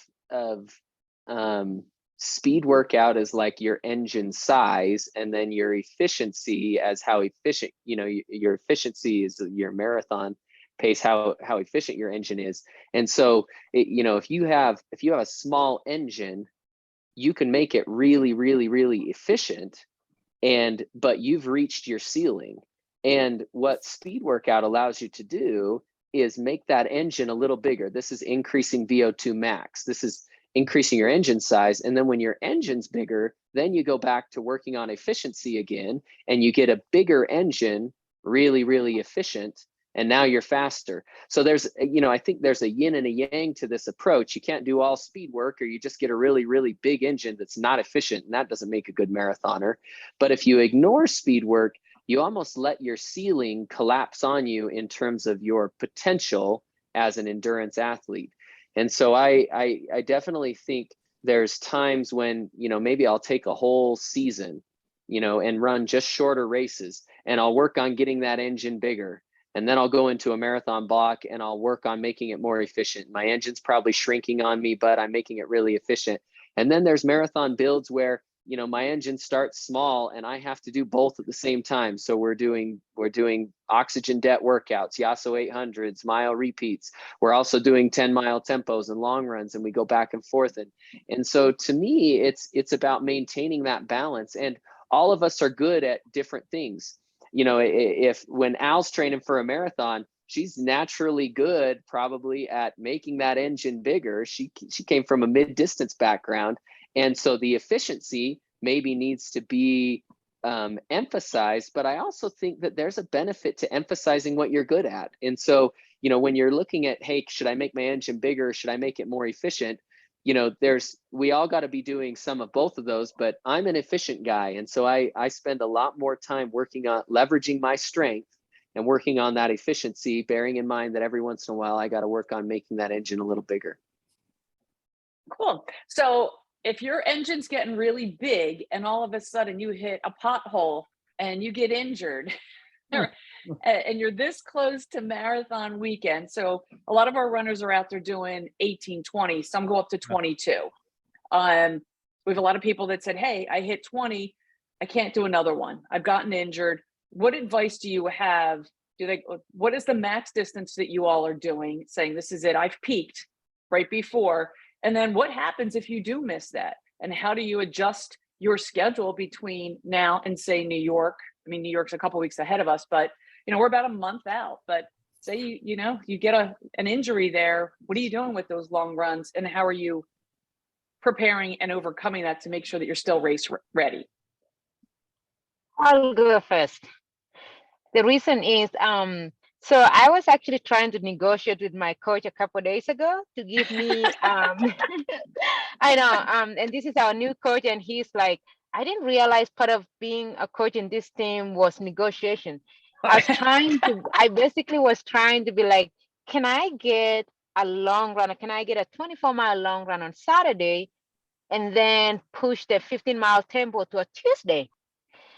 speed workout as like your engine size, and then your efficiency as how efficient, you know, your efficiency is your marathon pace, how efficient your engine is. And so, you know, if you have a small engine, you can make it really, really, really efficient, but you've reached your ceiling. And what speed workout allows you to do is make that engine a little bigger. This is increasing VO2 max. This is increasing your engine size. And then when your engine's bigger, then you go back to working on efficiency again, and you get a bigger engine, really, really efficient. And now you're faster. So there's, you know, I think there's a yin and a yang to this approach. You can't do all speed work, or you just get a really, really big engine that's not efficient, and that doesn't make a good marathoner. But if you ignore speed work, you almost let your ceiling collapse on you in terms of your potential as an endurance athlete. And so I definitely think there's times when, you know, maybe I'll take a whole season, you know, and run just shorter races, and I'll work on getting that engine bigger. And then I'll go into a marathon block and I'll work on making it more efficient. My engine's probably shrinking on me, but I'm making it really efficient. And then there's marathon builds where, you know, my engine starts small and I have to do both at the same time. So we're doing oxygen debt workouts, Yasso 800s, mile repeats. We're also doing 10-mile tempos and long runs, and we go back and forth. And so to me, it's about maintaining that balance. And all of us are good at different things. You know, when Al's training for a marathon, she's naturally good probably at making that engine bigger. She came from a mid-distance background. And so the efficiency maybe needs to be emphasized, but I also think that there's a benefit to emphasizing what you're good at. And so, you know, when you're looking at, hey, should I make my engine bigger? Should I make it more efficient? You know, we all got to be doing some of both of those, but I'm an efficient guy. And so I spend a lot more time working on leveraging my strength and working on that efficiency, bearing in mind that every once in a while, I got to work on making that engine a little bigger. Cool. So if your engine's getting really big and all of a sudden you hit a pothole and you get injured, and you're this close to marathon weekend. So a lot of our runners are out there doing 18, 20, some go up to 22. We have a lot of people that said, hey, I hit 20, I can't do another one. I've gotten injured. What advice do you have? What is the max distance that you all are doing, saying this is it, I've peaked right before? And then what happens if you do miss that? And how do you adjust your schedule between now and say New York? I mean, New York's a couple weeks ahead of us, but you know, we're about a month out. But say you get an injury there, what are you doing with those long runs, and how are you preparing and overcoming that to make sure that you're still race ready? I'll go first. The reason is, so I was actually trying to negotiate with my coach a couple of days ago to give me, I know, and this is our new coach, and he's like, I didn't realize part of being a coach in this team was negotiation. I basically was trying to be like, can I get a long run? Can I get a 24-mile long run on Saturday and then push the 15-mile tempo to a Tuesday?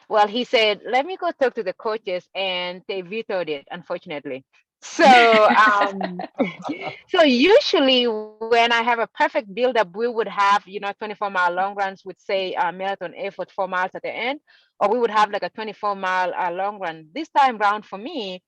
Well, he said, let me go talk to the coaches, and they vetoed it, unfortunately. So, so usually when I have a perfect buildup, we would have, 24-mile long runs with, say, a marathon effort, 4 miles at the end, or we would have like a 24-mile long run. This time round for me,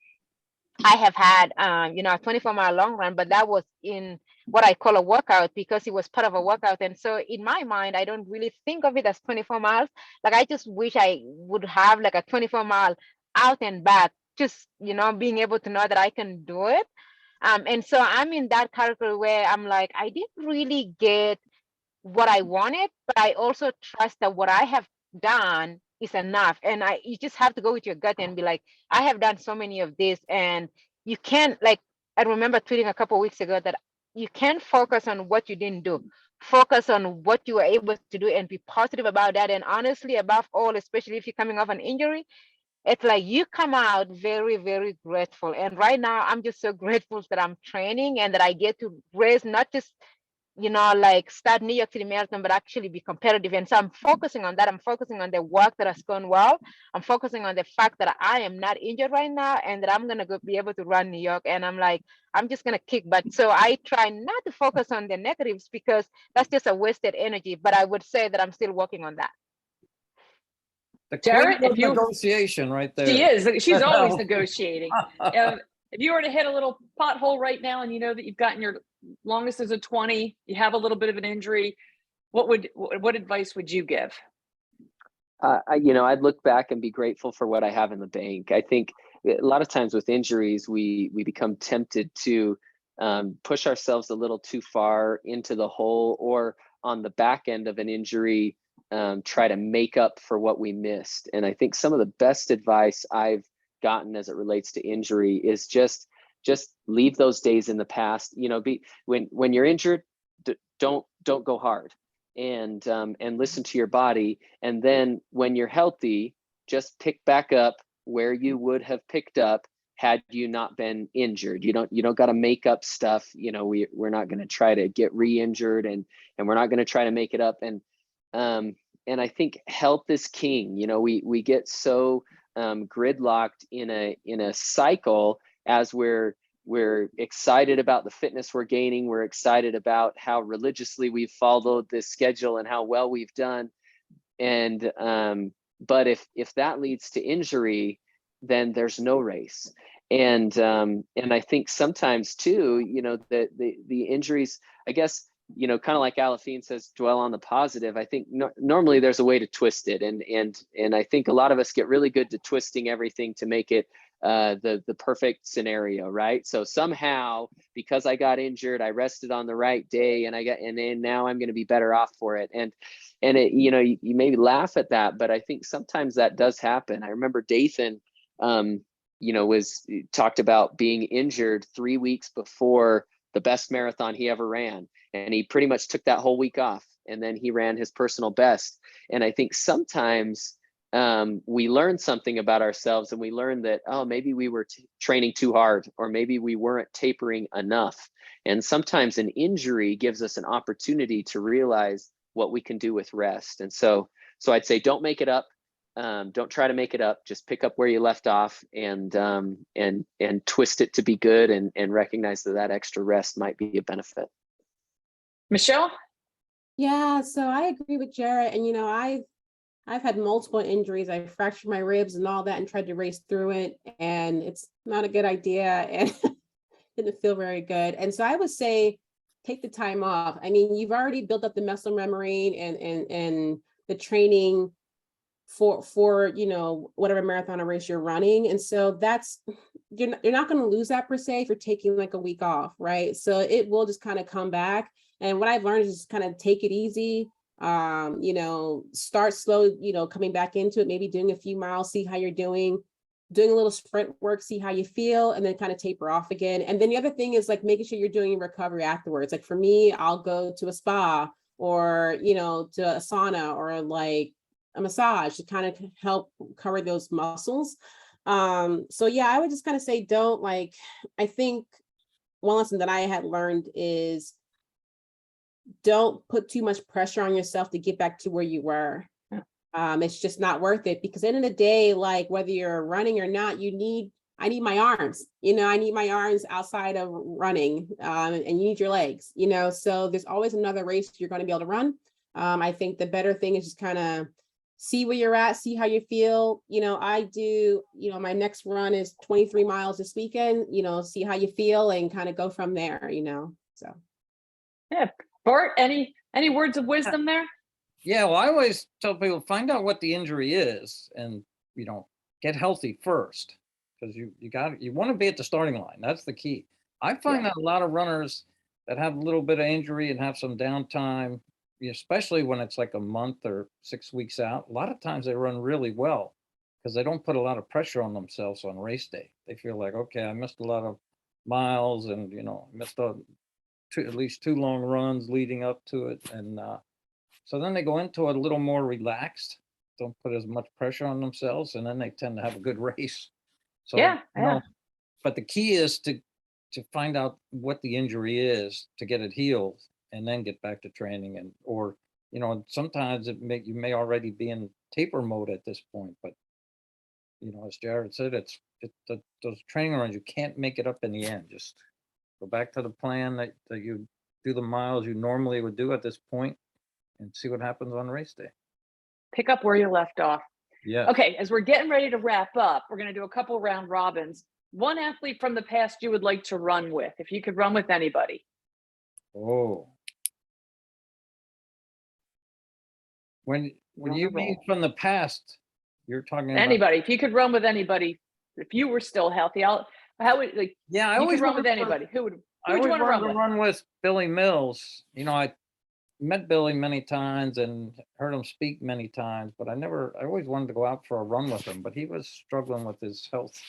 I have had, a 24-mile long run, but that was in what I call a workout because it was part of a workout. And so in my mind, I don't really think of it as 24 miles. Like I just wish I would have like a 24-mile out and back, just, you know, being able to know that I can do it. And so I'm in that category where I'm like, I didn't really get what I wanted, but I also trust that what I have done is enough. And you just have to go with your gut and be like, I have done so many of this, and you can't, like, I remember tweeting a couple of weeks ago that you can't focus on what you didn't do. Focus on what you were able to do and be positive about that. And honestly, above all, especially if you're coming off an injury, it's like you come out very, very grateful. And right now, I'm just so grateful that I'm training and that I get to race, not just, you know, like start New York City Marathon, but actually be competitive. And so I'm focusing on that. I'm focusing on the work that has gone well. I'm focusing on the fact that I am not injured right now and that I'm going to be able to run New York. And I'm like, I'm just going to kick butt. So I try not to focus on the negatives because that's just a wasted energy. But I would say that I'm still working on that. The Jared, queen if of you- negotiation right there. She is. She's always No. negotiating. If you were to hit a little pothole right now and you know that you've gotten your longest as a 20, you have a little bit of an injury, what advice would you give? I'd look back and be grateful for what I have in the bank. I think a lot of times with injuries, we become tempted to push ourselves a little too far into the hole, or on the back end of an injury, try to make up for what we missed. And I think some of the best advice I've gotten as it relates to injury is just leave those days in the past. When you're injured, don't go hard, and listen to your body. And then when you're healthy, just pick back up where you would have picked up had you not been injured. You don't got to make up stuff. We're not going to try to get re-injured, and we're not going to try to make it up. And I think health is king. We get so gridlocked in a cycle as we're excited about the fitness we're gaining. We're excited about how religiously we've followed this schedule and how well we've done. And but if that leads to injury, then there's no race. And I think sometimes too, the injuries, I guess, kind of like Aliphine says, dwell on the positive. I think normally there's a way to twist it. And I think a lot of us get really good to twisting everything to make it the perfect scenario, right? So somehow, because I got injured, I rested on the right day, and then now I'm going to be better off for it. And it, you maybe laugh at that, but I think sometimes that does happen. I remember Dathan, was talked about being injured 3 weeks before the best marathon he ever ran. And he pretty much took that whole week off, and then he ran his personal best. And I think sometimes we learn something about ourselves, and we learn that, maybe we were training too hard, or maybe we weren't tapering enough. And sometimes an injury gives us an opportunity to realize what we can do with rest. And so I'd say, don't make it up. Don't try to make it up. Just pick up where you left off, and twist it to be good, and recognize that extra rest might be a benefit. Michelle? Yeah, so I agree with Jared. And I've had multiple injuries. I fractured my ribs and all that, and tried to race through it, and it's not a good idea, and didn't feel very good. And so I would say, take the time off. I mean, you've already built up the muscle memory and the training for whatever marathon or race you're running. And so you're not going to lose that per se if you're taking like a week off, right? So it will just kind of come back. And what I've learned is just kind of take it easy. Start slow, coming back into it, maybe doing a few miles, see how you're doing a little sprint work, see how you feel, and then kind of taper off again. And then the other thing is like making sure you're doing recovery afterwards. Like for me, I'll go to a spa, or, to a sauna, or like a massage to kind of help cover those muscles. So yeah, I would just kind of say, I think one lesson that I had learned is, don't put too much pressure on yourself to get back to where you were. It's just not worth it, because at the end of the day, like whether you're running or not, I need my arms, I need my arms outside of running, and you need your legs, so there's always another race you're going to be able to run. I think the better thing is just kind of see where you're at, see how you feel. I do, my next run is 23 miles this weekend, see how you feel, and kind of go from there, so. Yeah. Bart, any words of wisdom there? Yeah, well, I always tell people, find out what the injury is and, get healthy first. Because you want to be at the starting line. That's the key. I find that a lot of runners that have a little bit of injury and have some downtime, especially when it's like a month or 6 weeks out, a lot of times they run really well because they don't put a lot of pressure on themselves on race day. They feel like, okay, I missed a lot of miles and, missed at least 2 long runs leading up to it. And so then they go into it a little more relaxed, don't put as much pressure on themselves, and then they tend to have a good race. So, but the key is to find out what the injury is, to get it healed, and then get back to training. Or sometimes you may already be in taper mode at this point, but as Jared said, those training runs, you can't make it up in the end. Just go back to the plan that you do the miles you normally would do at this point and see what happens on race day. Pick up where you left off. Yeah. Okay, as we're getting ready to wrap up, we're going to do a couple round robins. One athlete from the past you would like to run with, if you could run with anybody. Oh. When you mean from the past, you're talking about anybody. If you could run with anybody, if you were still healthy, how would like? Yeah, I you always could run with anybody. Who would I you always want to wanted run to with? run with Billy Mills. I met Billy many times and heard him speak many times, but I always wanted to go out for a run with him, but he was struggling with his health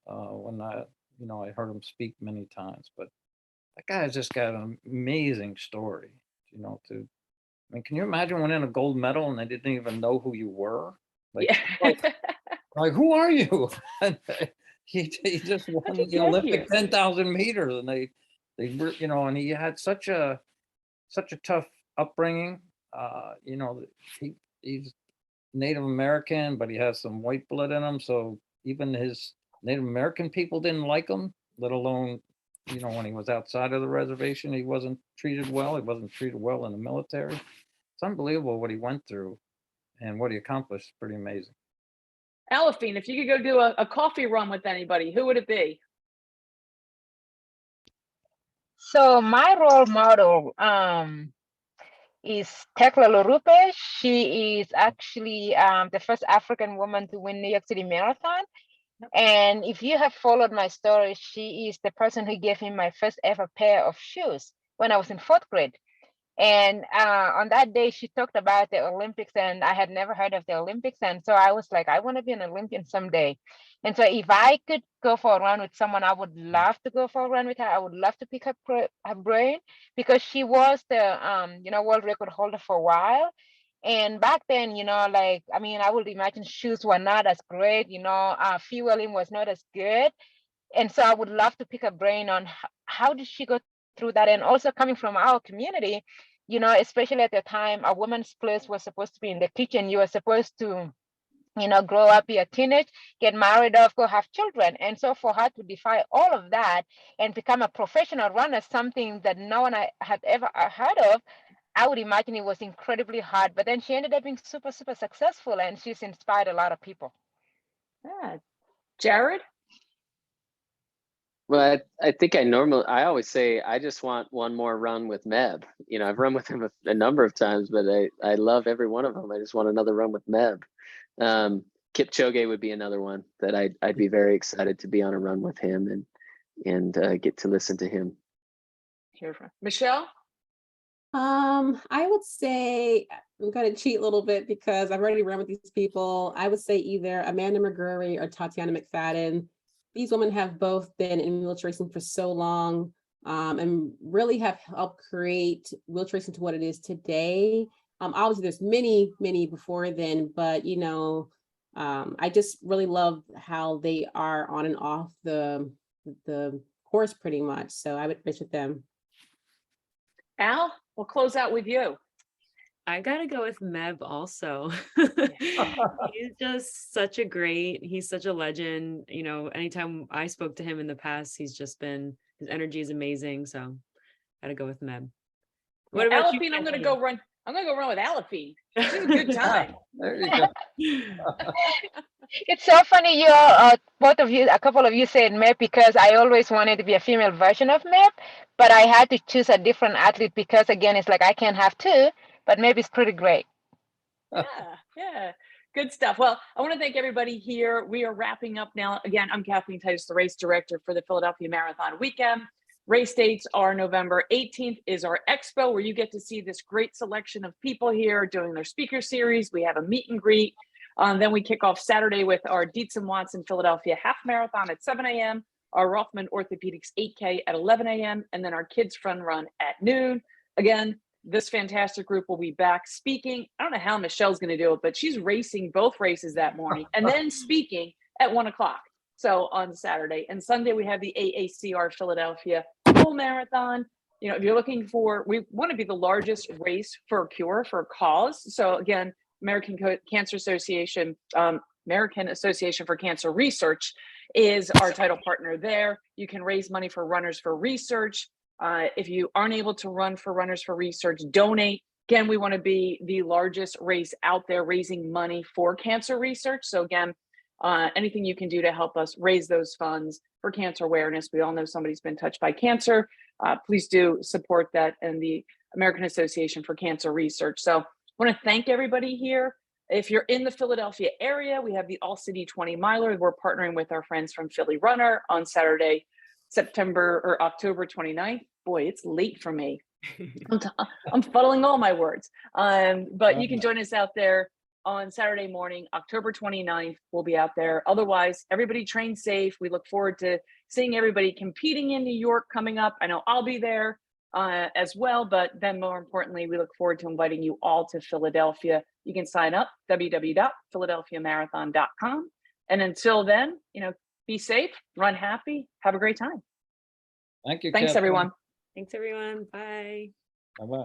when I heard him speak many times. But that guy's just got an amazing story, can you imagine winning a gold medal and they didn't even know who you were? Like, like who are you? And he just won the Olympic 10,000 meters, and they were, and he had such a tough upbringing. He's Native American, but he has some white blood in him. So even his Native American people didn't like him, let alone, when he was outside of the reservation, he wasn't treated well. He wasn't treated well in the military. It's unbelievable what he went through and what he accomplished. Pretty amazing. Aliphine, if you could go do a coffee run with anybody, who would it be? So my role model is Tekla Lorupe. She is actually the first African woman to win New York City Marathon. And if you have followed my story, she is the person who gave me my first ever pair of shoes when I was in 4th grade. And on that day, she talked about the Olympics, and I had never heard of the Olympics. And so I was like, I want to be an Olympian someday. And so if I could go for a run with someone, I would love to go for a run with her. I would love to pick her brain, because she was the, world record holder for a while. And back then, I would imagine shoes were not as great, fueling was not as good. And so I would love to pick her brain on how did she go through that. And also coming from our community, especially at the time, a woman's place was supposed to be in the kitchen. You were supposed to, grow up, be a teenage, get married off, go have children. And so for her to defy all of that and become a professional runner, something that no one had ever heard of, I would imagine it was incredibly hard. But then she ended up being super, super successful, and she's inspired a lot of people. Yeah. Jared? Well, I think I always say I just want one more run with Meb. I've run with him a number of times, but I love every one of them. I just want another run with Meb. Kipchoge would be another one that I'd be very excited to be on a run with him and get to listen to him. Hear from Michelle? I would say I'm going to cheat a little bit because I've already run with these people. I would say either Amanda McGurry or Tatiana McFadden. These women have both been in wheelchair racing for so long, and really have helped create wheelchair racing to what it is today. Obviously, there's many before then, but I just really love how they are on and off the course pretty much. So I would race with them. Al, we'll close out with you. I gotta go with Meb also. He's just he's such a legend. Anytime I spoke to him in the past, his energy is amazing. So gotta go with Meb. What about you, Aliphine? I'm gonna go run. I'm gonna go run with Aliphine. She's a good time. There you go. It's so funny you both of you, a couple of you said MEP because I always wanted to be a female version of MEP, but I had to choose a different athlete because again, it's like I can't have two, but MEP is pretty great. Yeah, good stuff. Well, I want to thank everybody here. We are wrapping up now. Again, I'm Kathleen Titus, the race director for the Philadelphia Marathon weekend. Race dates are November 18th is our expo where you get to see this great selection of people here doing their speaker series. We have a meet and greet. Then we kick off Saturday with our Dietz and Watson Philadelphia half marathon at 7 a.m., our Rothman Orthopedics 8K at 11 a.m., and then our kids fun run at noon. Again, this fantastic group will be back speaking. I don't know how Michelle's going to do it, but she's racing both races that morning and then speaking at 1 o'clock. So on Saturday and Sunday, we have the AACR Philadelphia full marathon. You know, if you're looking for, we want to be the largest race for a cure, for a cause. So again, American Cancer Association, American Association for Cancer Research is our title partner there. You can raise money for Runners for Research. If you aren't able to run for Runners for Research, donate. Again, we want to be the largest race out there raising money for cancer research. So again, anything you can do to help us raise those funds for cancer awareness. We all know somebody's been touched by cancer. Please do support that and the American Association for Cancer Research. So I want to thank everybody here. If you're in the Philadelphia area, we have the All City 20 miler. We're partnering with our friends from Philly Runner on Saturday, October 29th. Boy, it's late for me. I'm fuddling all my words. But you can join us out there on Saturday morning, October 29th. We'll be out there. Otherwise, everybody train safe. We look forward to seeing everybody competing in New York coming up. I know I'll be there as well, but then more importantly, we look forward to inviting you all to Philadelphia. You can sign up, www.philadelphiamarathon.com. And until then, you know, be safe, run happy, have a great time. Thank you. Thanks, Kathleen. everyone. Thanks, everyone. Bye. Bye-bye.